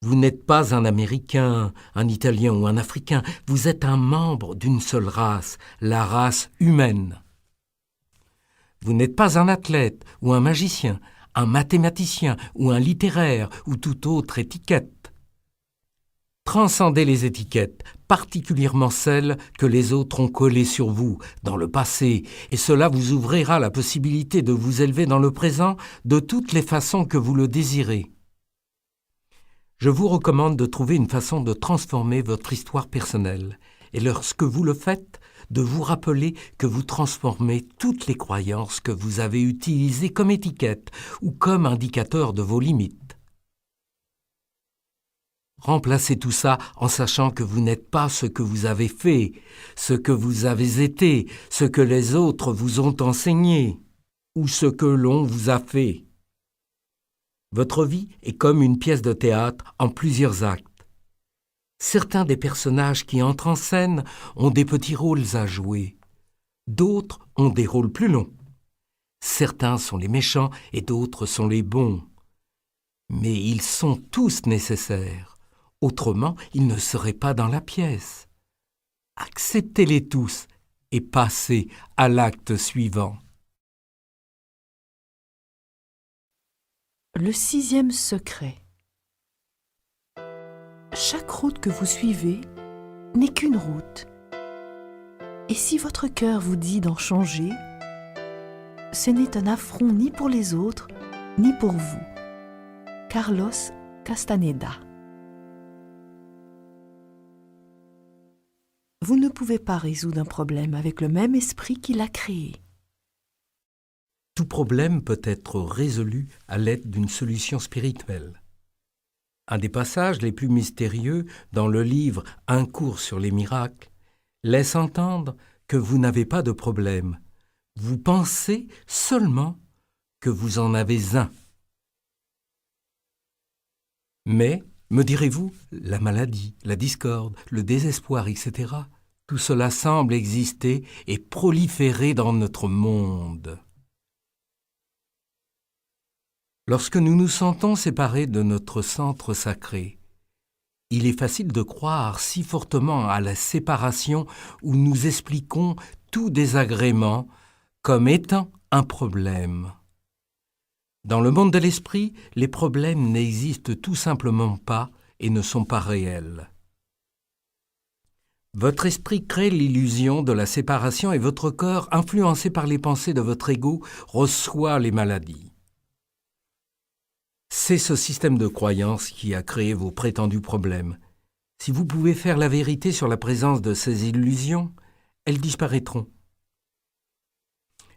Vous n'êtes pas un Américain, un Italien ou un Africain, vous êtes un membre d'une seule race, la race humaine. Vous n'êtes pas un athlète ou un magicien, un mathématicien ou un littéraire ou toute autre étiquette. Transcendez les étiquettes, particulièrement celles que les autres ont collées sur vous dans le passé, et cela vous ouvrira la possibilité de vous élever dans le présent de toutes les façons que vous le désirez. Je vous recommande de trouver une façon de transformer votre histoire personnelle, et lorsque vous le faites, de vous rappeler que vous transformez toutes les croyances que vous avez utilisées comme étiquette ou comme indicateur de vos limites. Remplacez tout ça en sachant que vous n'êtes pas ce que vous avez fait, ce que vous avez été, ce que les autres vous ont enseigné, ou ce que l'on vous a fait. Votre vie est comme une pièce de théâtre en plusieurs actes. Certains des personnages qui entrent en scène ont des petits rôles à jouer. D'autres ont des rôles plus longs. Certains sont les méchants et d'autres sont les bons. Mais ils sont tous nécessaires. Autrement, ils ne seraient pas dans la pièce. Acceptez-les tous et passez à l'acte suivant. Le 6e secret. Chaque route que vous suivez n'est qu'une route. Et si votre cœur vous dit d'en changer, ce n'est un affront ni pour les autres, ni pour vous. Carlos Castaneda. Vous ne pouvez pas résoudre un problème avec le même esprit qui l'a créé. Tout problème peut être résolu à l'aide d'une solution spirituelle. Un des passages les plus mystérieux dans le livre « Un cours sur les miracles » laisse entendre que vous n'avez pas de problème. Vous pensez seulement que vous en avez un. Mais, me direz-vous, la maladie, la discorde, le désespoir, etc., tout cela semble exister et proliférer dans notre monde. Lorsque nous nous sentons séparés de notre centre sacré, il est facile de croire si fortement à la séparation où nous expliquons tout désagrément comme étant un problème. Dans le monde de l'esprit, les problèmes n'existent tout simplement pas et ne sont pas réels. Votre esprit crée l'illusion de la séparation et votre corps, influencé par les pensées de votre ego, reçoit les maladies. C'est ce système de croyance qui a créé vos prétendus problèmes. Si vous pouvez faire la vérité sur la présence de ces illusions, elles disparaîtront.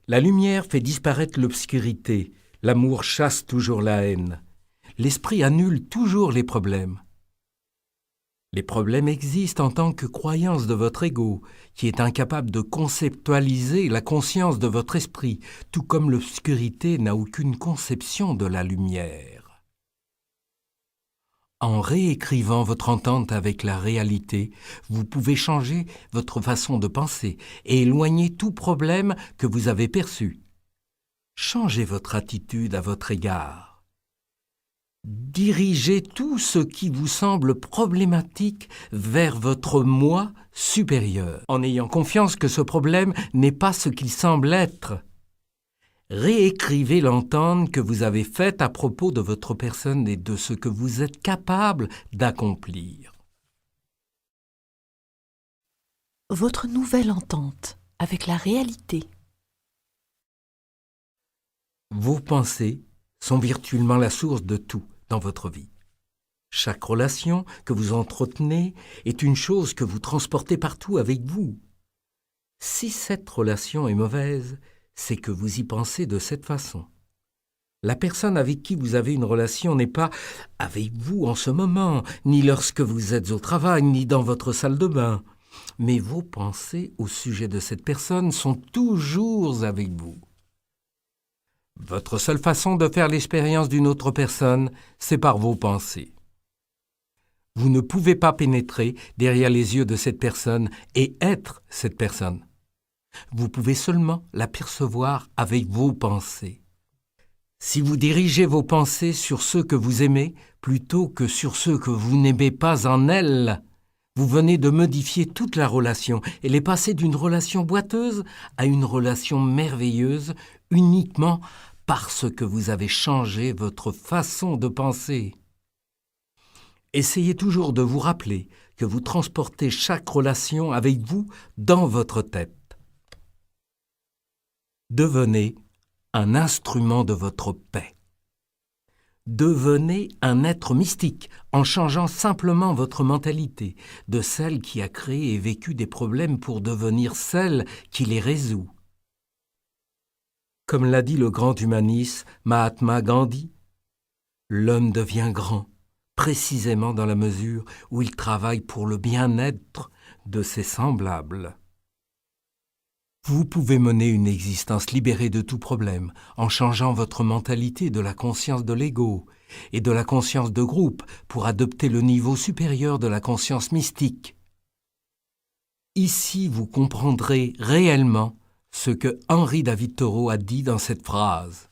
La lumière fait disparaître l'obscurité, l'amour chasse toujours la haine. L'esprit annule toujours les problèmes. Les problèmes existent en tant que croyance de votre ego, qui est incapable de conceptualiser la conscience de votre esprit, tout comme l'obscurité n'a aucune conception de la lumière. En réécrivant votre entente avec la réalité, vous pouvez changer votre façon de penser et éloigner tout problème que vous avez perçu. Changez votre attitude à votre égard. Dirigez tout ce qui vous semble problématique vers votre moi supérieur, en ayant confiance que ce problème n'est pas ce qu'il semble être. Réécrivez l'entente que vous avez faite à propos de votre personne et de ce que vous êtes capable d'accomplir. Votre nouvelle entente avec la réalité. Vos pensées sont virtuellement la source de tout dans votre vie. Chaque relation que vous entretenez est une chose que vous transportez partout avec vous. Si cette relation est mauvaise, c'est que vous y pensez de cette façon. La personne avec qui vous avez une relation n'est pas avec vous en ce moment, ni lorsque vous êtes au travail, ni dans votre salle de bain. Mais vos pensées au sujet de cette personne sont toujours avec vous. Votre seule façon de faire l'expérience d'une autre personne, c'est par vos pensées. Vous ne pouvez pas pénétrer derrière les yeux de cette personne et être cette personne. Vous pouvez seulement l'apercevoir avec vos pensées. Si vous dirigez vos pensées sur ceux que vous aimez plutôt que sur ceux que vous n'aimez pas en elles, vous venez de modifier toute la relation. Elle est passée d'une relation boiteuse à une relation merveilleuse uniquement parce que vous avez changé votre façon de penser. Essayez toujours de vous rappeler que vous transportez chaque relation avec vous dans votre tête. Devenez un instrument de votre paix. Devenez un être mystique en changeant simplement votre mentalité, de celle qui a créé et vécu des problèmes pour devenir celle qui les résout. Comme l'a dit le grand humaniste Mahatma Gandhi, l'homme devient grand, précisément dans la mesure où il travaille pour le bien-être de ses semblables. Vous pouvez mener une existence libérée de tout problème en changeant votre mentalité de la conscience de l'ego et de la conscience de groupe pour adopter le niveau supérieur de la conscience mystique. Ici, vous comprendrez réellement ce que Henri David Thoreau a dit dans cette phrase.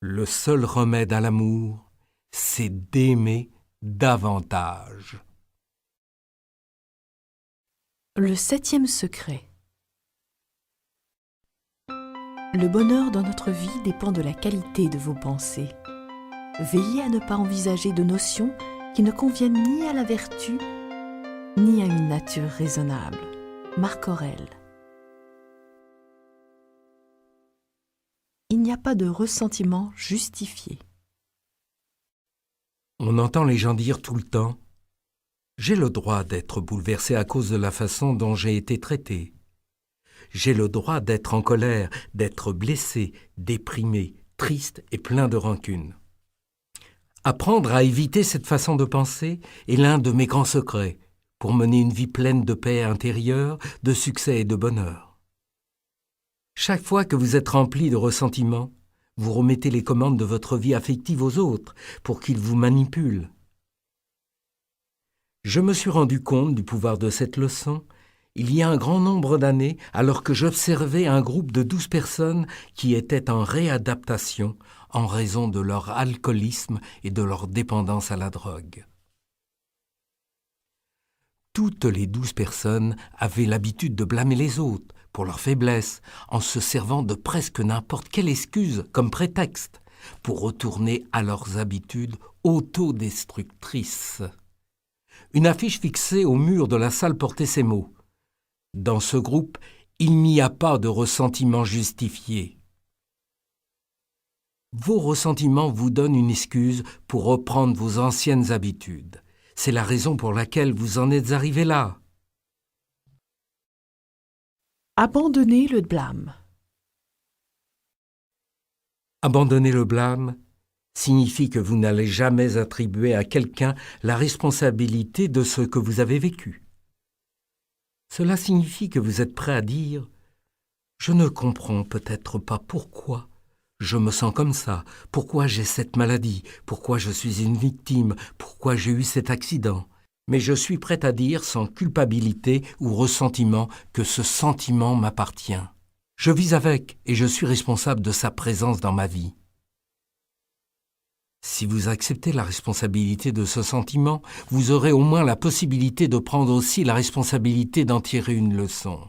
Le seul remède à l'amour, c'est d'aimer davantage. Le 7e secret. Le bonheur dans notre vie dépend de la qualité de vos pensées. Veillez à ne pas envisager de notions qui ne conviennent ni à la vertu, ni à une nature raisonnable. Marc Aurèle. Il n'y a pas de ressentiment justifié. On entend les gens dire tout le temps « J'ai le droit d'être bouleversé à cause de la façon dont j'ai été traité. J'ai le droit d'être en colère, d'être blessé, déprimé, triste et plein de rancune. » Apprendre à éviter cette façon de penser est l'un de mes grands secrets pour mener une vie pleine de paix intérieure, de succès et de bonheur. Chaque fois que vous êtes rempli de ressentiment, vous remettez les commandes de votre vie affective aux autres pour qu'ils vous manipulent. Je me suis rendu compte du pouvoir de cette leçon il y a un grand nombre d'années alors que j'observais un groupe de 12 personnes qui étaient en réadaptation en raison de leur alcoolisme et de leur dépendance à la drogue. Toutes les 12 personnes avaient l'habitude de blâmer les autres pour leurs faiblesses en se servant de presque n'importe quelle excuse comme prétexte pour retourner à leurs habitudes autodestructrices. Une affiche fixée au mur de la salle portait ces mots. Dans ce groupe, il n'y a pas de ressentiment justifié. Vos ressentiments vous donnent une excuse pour reprendre vos anciennes habitudes. C'est la raison pour laquelle vous en êtes arrivé là. Abandonnez le blâme. Abandonner le blâme signifie que vous n'allez jamais attribuer à quelqu'un la responsabilité de ce que vous avez vécu. Cela signifie que vous êtes prêt à dire « Je ne comprends peut-être pas pourquoi je me sens comme ça, pourquoi j'ai cette maladie, pourquoi je suis une victime, pourquoi j'ai eu cet accident. Mais je suis prêt à dire sans culpabilité ou ressentiment que ce sentiment m'appartient. Je vis avec et je suis responsable de sa présence dans ma vie. » Si vous acceptez la responsabilité de ce sentiment, vous aurez au moins la possibilité de prendre aussi la responsabilité d'en tirer une leçon.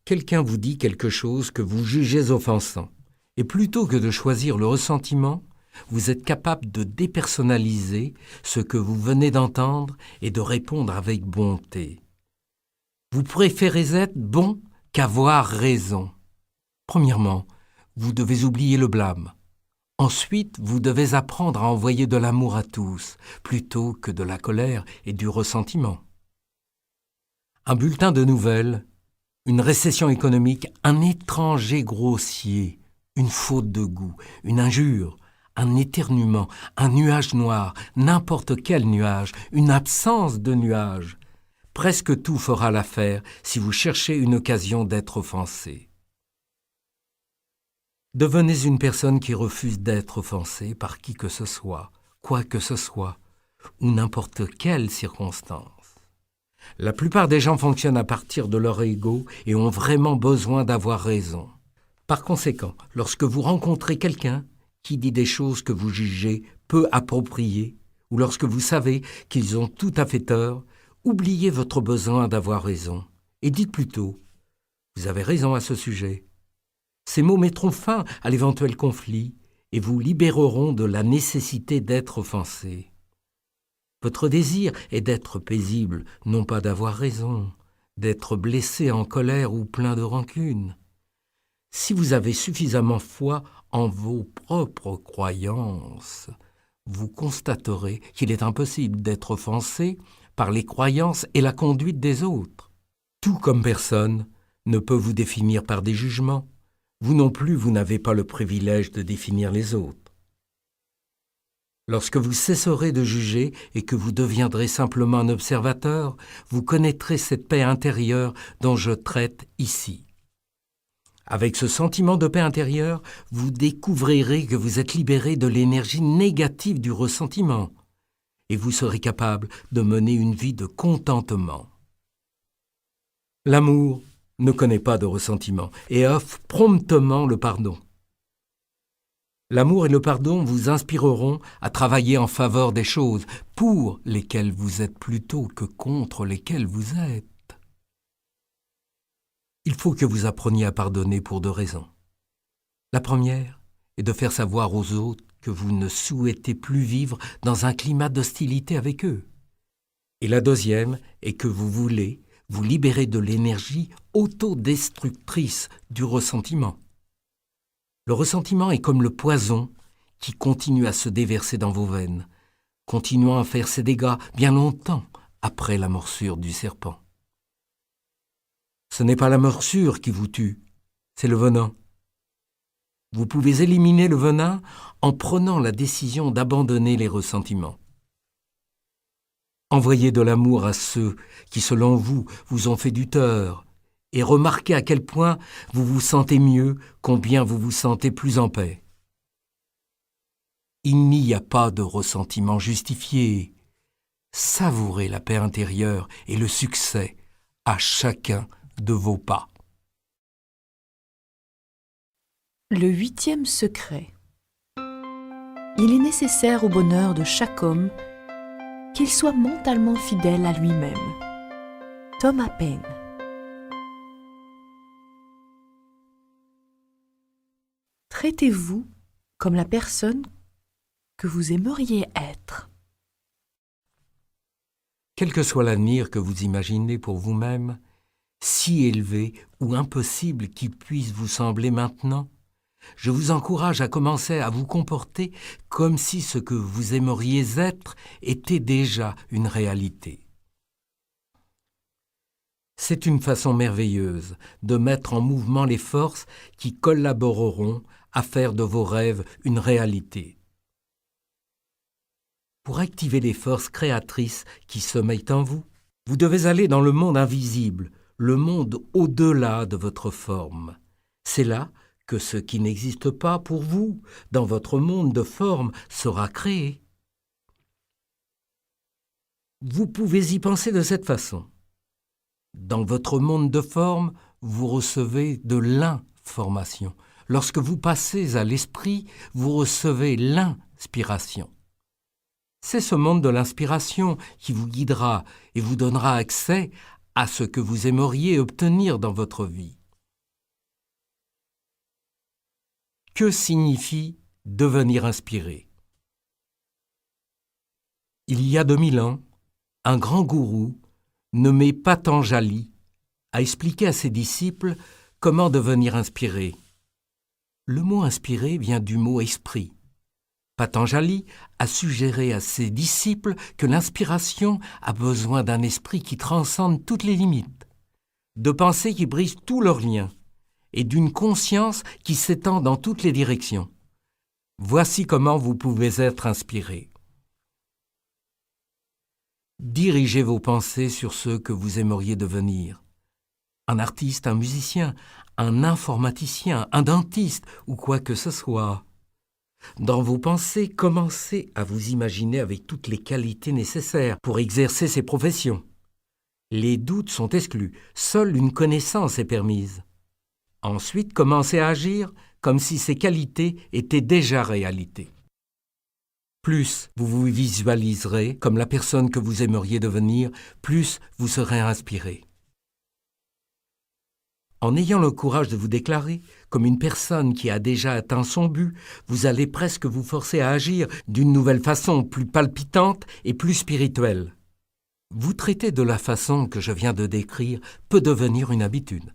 Quelqu'un vous dit quelque chose que vous jugez offensant, et plutôt que de choisir le ressentiment, vous êtes capable de dépersonnaliser ce que vous venez d'entendre et de répondre avec bonté. Vous préférez être bon qu'avoir raison. Premièrement, vous devez oublier le blâme. Ensuite, vous devez apprendre à envoyer de l'amour à tous, plutôt que de la colère et du ressentiment. Un bulletin de nouvelles, une récession économique, un étranger grossier, une faute de goût, une injure, un éternuement, un nuage noir, n'importe quel nuage, une absence de nuage. Presque tout fera l'affaire si vous cherchez une occasion d'être offensé. Devenez une personne qui refuse d'être offensée par qui que ce soit, quoi que ce soit. ou n'importe quelle circonstance. La plupart des gens fonctionnent à partir de leur ego et ont vraiment besoin d'avoir raison. Par conséquent, lorsque vous rencontrez quelqu'un qui dit des choses que vous jugez peu appropriées, ou lorsque vous savez qu'ils ont tout à fait tort, oubliez votre besoin d'avoir raison et dites plutôt « Vous avez raison à ce sujet ». Ces mots mettront fin à l'éventuel conflit et vous libéreront de la nécessité d'être offensé. Votre désir est d'être paisible, non pas d'avoir raison, d'être blessé, en colère ou plein de rancune. Si vous avez suffisamment foi en vos propres croyances, vous constaterez qu'il est impossible d'être offensé par les croyances et la conduite des autres. Tout comme personne ne peut vous définir par des jugements, vous non plus, vous n'avez pas le privilège de définir les autres. Lorsque vous cesserez de juger et que vous deviendrez simplement un observateur, vous connaîtrez cette paix intérieure dont je traite ici. Avec ce sentiment de paix intérieure, vous découvrirez que vous êtes libéré de l'énergie négative du ressentiment et vous serez capable de mener une vie de contentement. L'amour ne connaît pas de ressentiment et offre promptement le pardon. L'amour et le pardon vous inspireront à travailler en faveur des choses pour lesquelles vous êtes plutôt que contre lesquelles vous êtes. Il faut que vous appreniez à pardonner pour 2 raisons. La première est de faire savoir aux autres que vous ne souhaitez plus vivre dans un climat d'hostilité avec eux. Et la deuxième est que vous voulez vous libérer de l'énergie autodestructrice du ressentiment. Le ressentiment est comme le poison qui continue à se déverser dans vos veines, continuant à faire ses dégâts bien longtemps après la morsure du serpent. Ce n'est pas la morsure qui vous tue, c'est le venin. Vous pouvez éliminer le venin en prenant la décision d'abandonner les ressentiments. Envoyez de l'amour à ceux qui, selon vous, vous ont fait du tort, et remarquez à quel point vous vous sentez mieux, combien vous vous sentez plus en paix. Il n'y a pas de ressentiment justifié. Savourez la paix intérieure et le succès à chacun de vos pas. Le 8e secret. Il est nécessaire au bonheur de chaque homme qu'il soit mentalement fidèle à lui-même. Thomas Paine. Traitez-vous comme la personne que vous aimeriez être. Quel que soit l'avenir que vous imaginez pour vous-même, si élevé ou impossible qu'il puisse vous sembler maintenant, je vous encourage à commencer à vous comporter comme si ce que vous aimeriez être était déjà une réalité. C'est une façon merveilleuse de mettre en mouvement les forces qui collaboreront à faire de vos rêves une réalité. Pour activer les forces créatrices qui sommeillent en vous, vous devez aller dans le monde invisible, le monde au-delà de votre forme. C'est là que ce qui n'existe pas pour vous, dans votre monde de forme, sera créé. Vous pouvez y penser de cette façon. Dans votre monde de forme, vous recevez de l'information. Lorsque vous passez à l'esprit, vous recevez l'inspiration. C'est ce monde de l'inspiration qui vous guidera et vous donnera accès à ce que vous aimeriez obtenir dans votre vie. Que signifie devenir inspiré? Il y a 2000 ans, un grand gourou nommé Patanjali a expliqué à ses disciples comment devenir inspiré. Le mot inspiré vient du mot esprit. Patanjali a suggéré à ses disciples que l'inspiration a besoin d'un esprit qui transcende toutes les limites, de pensées qui brisent tous leurs liens et d'une conscience qui s'étend dans toutes les directions. Voici comment vous pouvez être inspiré. Dirigez vos pensées sur ce que vous aimeriez devenir. Un artiste, un musicien, un informaticien, un dentiste ou quoi que ce soit. Dans vos pensées, commencez à vous imaginer avec toutes les qualités nécessaires pour exercer ces professions. Les doutes sont exclus, seule une connaissance est permise. Ensuite, commencez à agir comme si ces qualités étaient déjà réalité. Plus vous vous visualiserez comme la personne que vous aimeriez devenir, plus vous serez inspiré. En ayant le courage de vous déclarer comme une personne qui a déjà atteint son but, vous allez presque vous forcer à agir d'une nouvelle façon, plus palpitante et plus spirituelle. Vous traiter de la façon que je viens de décrire peut devenir une habitude.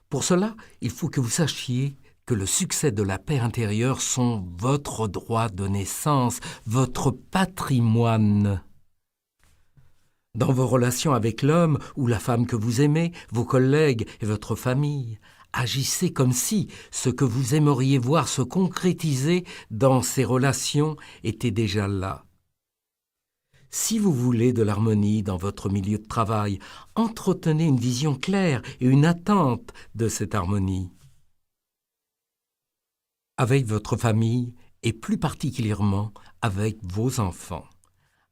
Pour cela, il faut que vous sachiez que le succès de la paix intérieure sont votre droit de naissance, votre patrimoine. Dans vos relations avec l'homme ou la femme que vous aimez, vos collègues et votre famille, agissez comme si ce que vous aimeriez voir se concrétiser dans ces relations était déjà là. Si vous voulez de l'harmonie dans votre milieu de travail, entretenez une vision claire et une attente de cette harmonie. Avec votre famille et plus particulièrement avec vos enfants.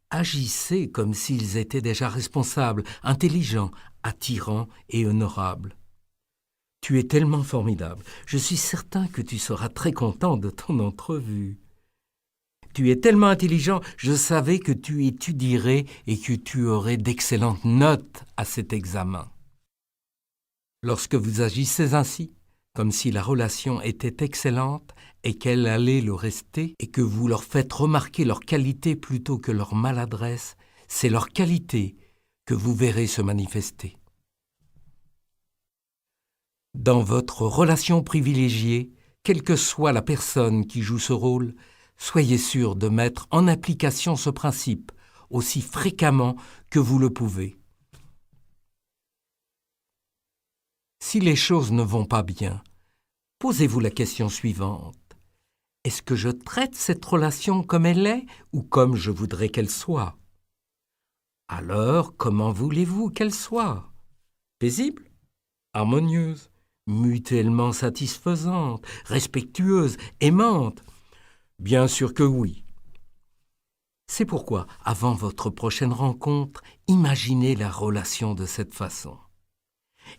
Agissez comme s'ils étaient déjà responsables, intelligents, attirants et honorables. Tu es tellement formidable. Je suis certain que tu seras très content de ton entrevue. Tu es tellement intelligent, je savais que tu étudierais et que tu aurais d'excellentes notes à cet examen. Lorsque vous agissez ainsi, comme si la relation était excellente et qu'elle allait le rester, et que vous leur faites remarquer leurs qualités plutôt que leurs maladresses, c'est leurs qualités que vous verrez se manifester. Dans votre relation privilégiée, quelle que soit la personne qui joue ce rôle, soyez sûr de mettre en application ce principe aussi fréquemment que vous le pouvez. Si les choses ne vont pas bien, posez-vous la question suivante. Est-ce que je traite cette relation comme elle est ou comme je voudrais qu'elle soit? Alors, comment voulez-vous qu'elle soit? Paisible? Harmonieuse? Mutuellement satisfaisante? Respectueuse? Aimante? Bien sûr que oui. C'est pourquoi, avant votre prochaine rencontre, imaginez la relation de cette façon.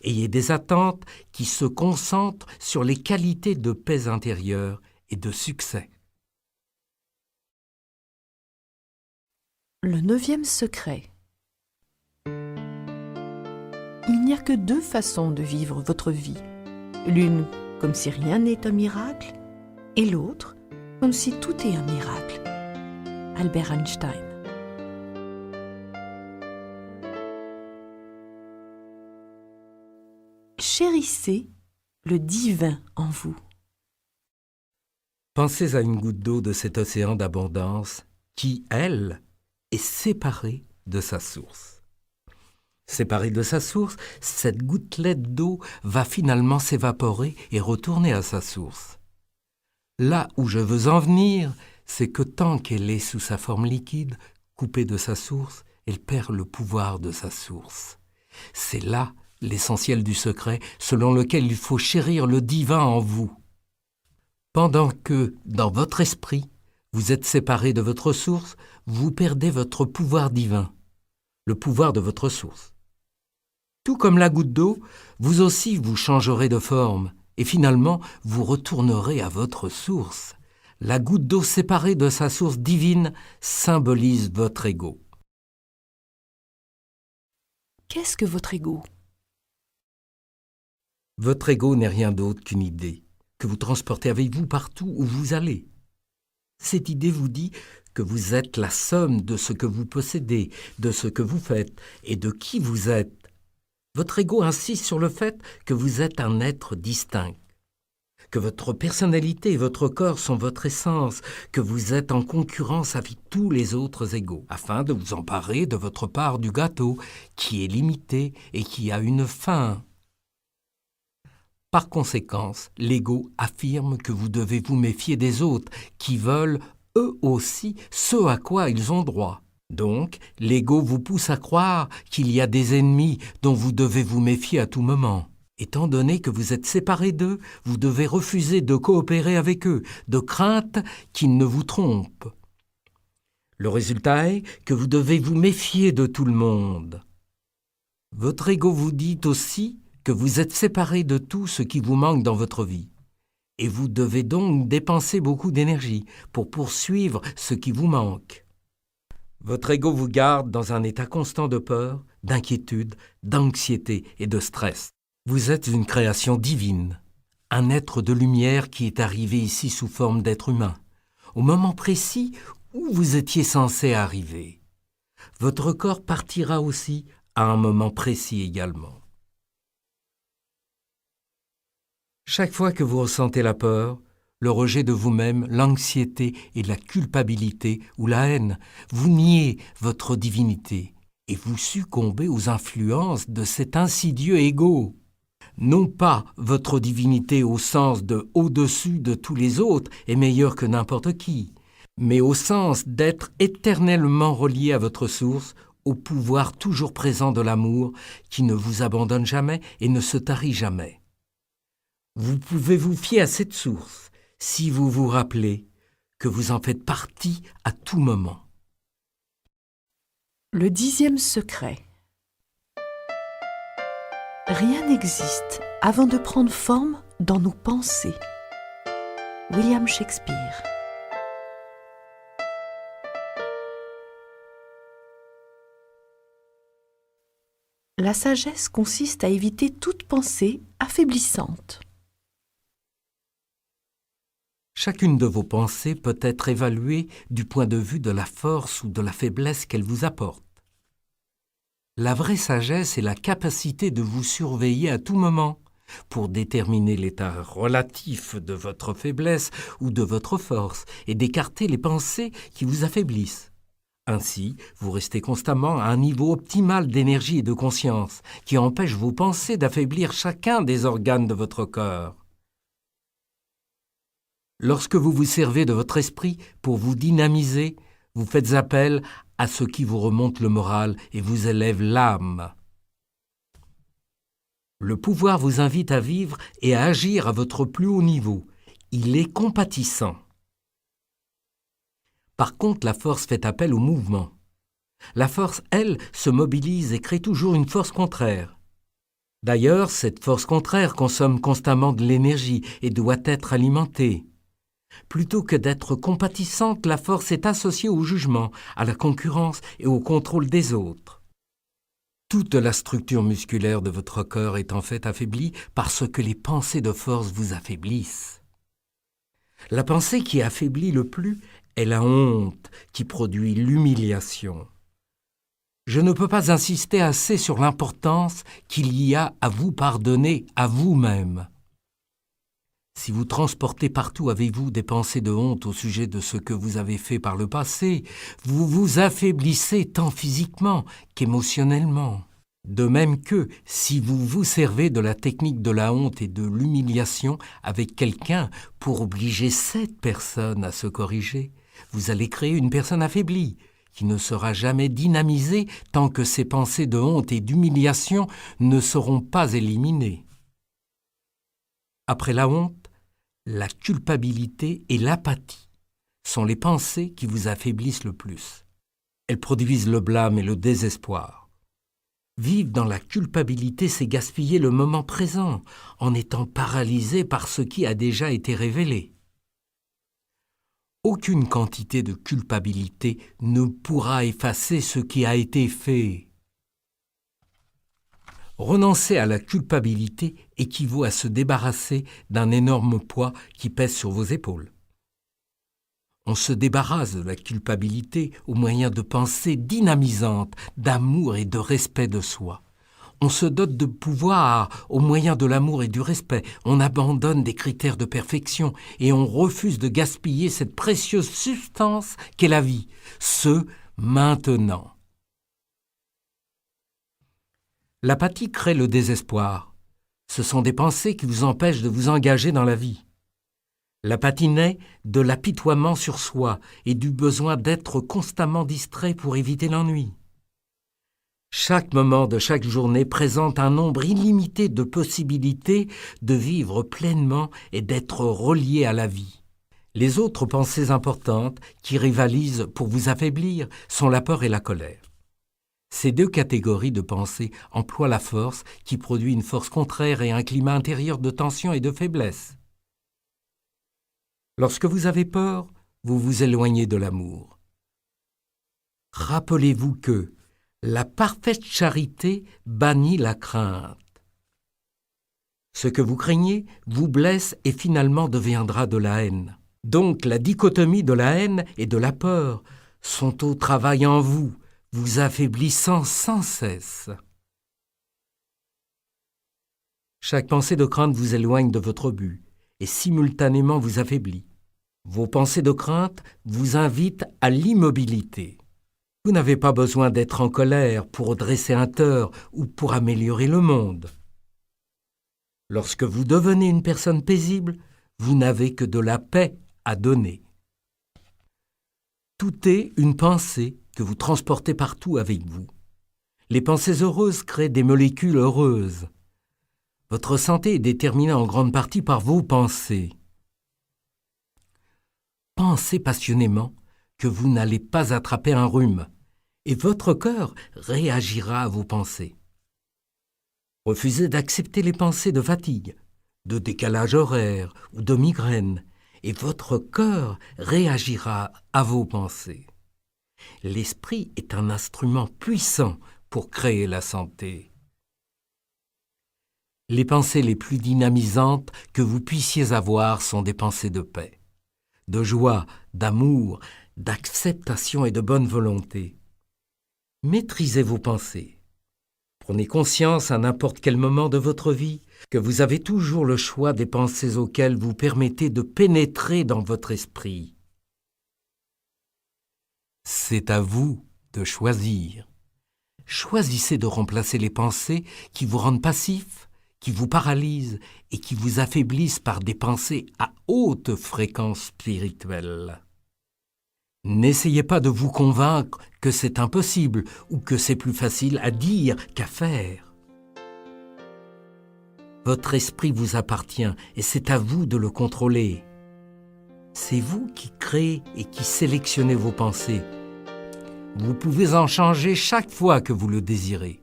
Ayez des attentes qui se concentrent sur les qualités de paix intérieure et de succès. Le 9e secret. Il n'y a que 2 façons de vivre votre vie. L'une comme si rien n'est un miracle et l'autre comme si tout est un miracle. Albert Einstein. Chérissez le divin en vous. Pensez à une goutte d'eau de cet océan d'abondance qui, elle, est séparée de sa source. Séparée de sa source, cette gouttelette d'eau va finalement s'évaporer et retourner à sa source. Là où je veux en venir, c'est que tant qu'elle est sous sa forme liquide, coupée de sa source, elle perd le pouvoir de sa source. C'est là l'essentiel du secret selon lequel il faut chérir le divin en vous. Pendant que, dans votre esprit, vous êtes séparé de votre source, vous perdez votre pouvoir divin, le pouvoir de votre source. Tout comme la goutte d'eau, vous aussi vous changerez de forme et finalement vous retournerez à votre source. La goutte d'eau séparée de sa source divine symbolise votre ego. Qu'est-ce que votre ego? Votre ego n'est rien d'autre qu'une idée que vous transportez avec vous partout où vous allez. Cette idée vous dit que vous êtes la somme de ce que vous possédez, de ce que vous faites et de qui vous êtes. Votre ego insiste sur le fait que vous êtes un être distinct, que votre personnalité et votre corps sont votre essence, que vous êtes en concurrence avec tous les autres égos, afin de vous emparer de votre part du gâteau, qui est limité et qui a une fin. Par conséquence, l'ego affirme que vous devez vous méfier des autres, qui veulent, eux aussi, ce à quoi ils ont droit. Donc, l'ego vous pousse à croire qu'il y a des ennemis dont vous devez vous méfier à tout moment. Étant donné que vous êtes séparés d'eux, vous devez refuser de coopérer avec eux, de crainte qu'ils ne vous trompent. Le résultat est que vous devez vous méfier de tout le monde. Votre ego vous dit aussi que vous êtes séparés de tout ce qui vous manque dans votre vie. Et vous devez donc dépenser beaucoup d'énergie pour poursuivre ce qui vous manque. Votre ego vous garde dans un état constant de peur, d'inquiétude, d'anxiété et de stress. Vous êtes une création divine, un être de lumière qui est arrivé ici sous forme d'être humain, au moment précis où vous étiez censé arriver. Votre corps partira aussi à un moment précis également. Chaque fois que vous ressentez la peur, le rejet de vous-même, l'anxiété et la culpabilité ou la haine, vous niez votre divinité et vous succombez aux influences de cet insidieux ego. Non pas votre divinité au sens de au-dessus de tous les autres et meilleur que n'importe qui, mais au sens d'être éternellement relié à votre source, au pouvoir toujours présent de l'amour qui ne vous abandonne jamais et ne se tarit jamais. Vous pouvez vous fier à cette source si vous vous rappelez que vous en faites partie à tout moment. Le 10e secret. Rien n'existe avant de prendre forme dans nos pensées. William Shakespeare. La sagesse consiste à éviter toute pensée affaiblissante. Chacune de vos pensées peut être évaluée du point de vue de la force ou de la faiblesse qu'elle vous apporte. La vraie sagesse est la capacité de vous surveiller à tout moment pour déterminer l'état relatif de votre faiblesse ou de votre force et d'écarter les pensées qui vous affaiblissent. Ainsi, vous restez constamment à un niveau optimal d'énergie et de conscience qui empêche vos pensées d'affaiblir chacun des organes de votre corps. Lorsque vous vous servez de votre esprit pour vous dynamiser, vous faites appel à ce qui vous remonte le moral et vous élève l'âme. Le pouvoir vous invite à vivre et à agir à votre plus haut niveau. Il est compatissant. Par contre, la force fait appel au mouvement. La force, elle, se mobilise et crée toujours une force contraire. D'ailleurs, cette force contraire consomme constamment de l'énergie et doit être alimentée. Plutôt que d'être compatissante, la force est associée au jugement, à la concurrence et au contrôle des autres. Toute la structure musculaire de votre corps est en fait affaiblie parce que les pensées de force vous affaiblissent. La pensée qui affaiblit le plus est la honte qui produit l'humiliation. Je ne peux pas insister assez sur l'importance qu'il y a à vous pardonner à vous-même. Si vous transportez partout avec vous des pensées de honte au sujet de ce que vous avez fait par le passé, vous vous affaiblissez tant physiquement qu'émotionnellement. De même que, si vous vous servez de la technique de la honte et de l'humiliation avec quelqu'un pour obliger cette personne à se corriger, vous allez créer une personne affaiblie, qui ne sera jamais dynamisée tant que ces pensées de honte et d'humiliation ne seront pas éliminées. Après la honte, la culpabilité et l'apathie sont les pensées qui vous affaiblissent le plus. Elles produisent le blâme et le désespoir. Vivre dans la culpabilité, c'est gaspiller le moment présent en étant paralysé par ce qui a déjà été révélé. Aucune quantité de culpabilité ne pourra effacer ce qui a été fait. Renoncer à la culpabilité équivaut à se débarrasser d'un énorme poids qui pèse sur vos épaules. On se débarrasse de la culpabilité au moyen de pensées dynamisantes, d'amour et de respect de soi. On se dote de pouvoir au moyen de l'amour et du respect. On abandonne des critères de perfection et on refuse de gaspiller cette précieuse substance qu'est la vie, ce maintenant. L'apathie crée le désespoir. Ce sont des pensées qui vous empêchent de vous engager dans la vie. L'apathie naît de l'apitoiement sur soi et du besoin d'être constamment distrait pour éviter l'ennui. Chaque moment de chaque journée présente un nombre illimité de possibilités de vivre pleinement et d'être relié à la vie. Les autres pensées importantes qui rivalisent pour vous affaiblir sont la peur et la colère. Ces deux catégories de pensées emploient la force qui produit une force contraire et un climat intérieur de tension et de faiblesse. Lorsque vous avez peur, vous vous éloignez de l'amour. Rappelez-vous que la parfaite charité bannit la crainte. Ce que vous craignez vous blesse et finalement deviendra de la haine. Donc la dichotomie de la haine et de la peur sont au travail en vous, vous affaiblissant sans cesse. Chaque pensée de crainte vous éloigne de votre but et simultanément vous affaiblit. Vos pensées de crainte vous invitent à l'immobilité. Vous n'avez pas besoin d'être en colère pour dresser un tort ou pour améliorer le monde. Lorsque vous devenez une personne paisible, vous n'avez que de la paix à donner. Tout est une pensée que vous transportez partout avec vous. Les pensées heureuses créent des molécules heureuses. Votre santé est déterminée en grande partie par vos pensées. Pensez passionnément que vous n'allez pas attraper un rhume, et votre cœur réagira à vos pensées. Refusez d'accepter les pensées de fatigue, de décalage horaire ou de migraine, et votre cœur réagira à vos pensées. L'esprit est un instrument puissant pour créer la santé. Les pensées les plus dynamisantes que vous puissiez avoir sont des pensées de paix, de joie, d'amour, d'acceptation et de bonne volonté. Maîtrisez vos pensées. Prenez conscience à n'importe quel moment de votre vie que vous avez toujours le choix des pensées auxquelles vous permettez de pénétrer dans votre esprit. C'est à vous de choisir. Choisissez de remplacer les pensées qui vous rendent passifs, qui vous paralysent et qui vous affaiblissent par des pensées à haute fréquence spirituelle. N'essayez pas de vous convaincre que c'est impossible ou que c'est plus facile à dire qu'à faire. Votre esprit vous appartient et c'est à vous de le contrôler. C'est vous qui créez et qui sélectionnez vos pensées. Vous pouvez en changer chaque fois que vous le désirez.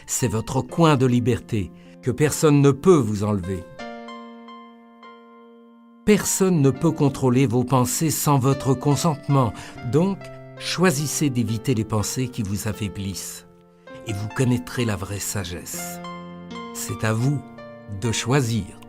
C'est votre coin de liberté que personne ne peut vous enlever. Personne ne peut contrôler vos pensées sans votre consentement, donc choisissez d'éviter les pensées qui vous affaiblissent et vous connaîtrez la vraie sagesse. C'est à vous de choisir.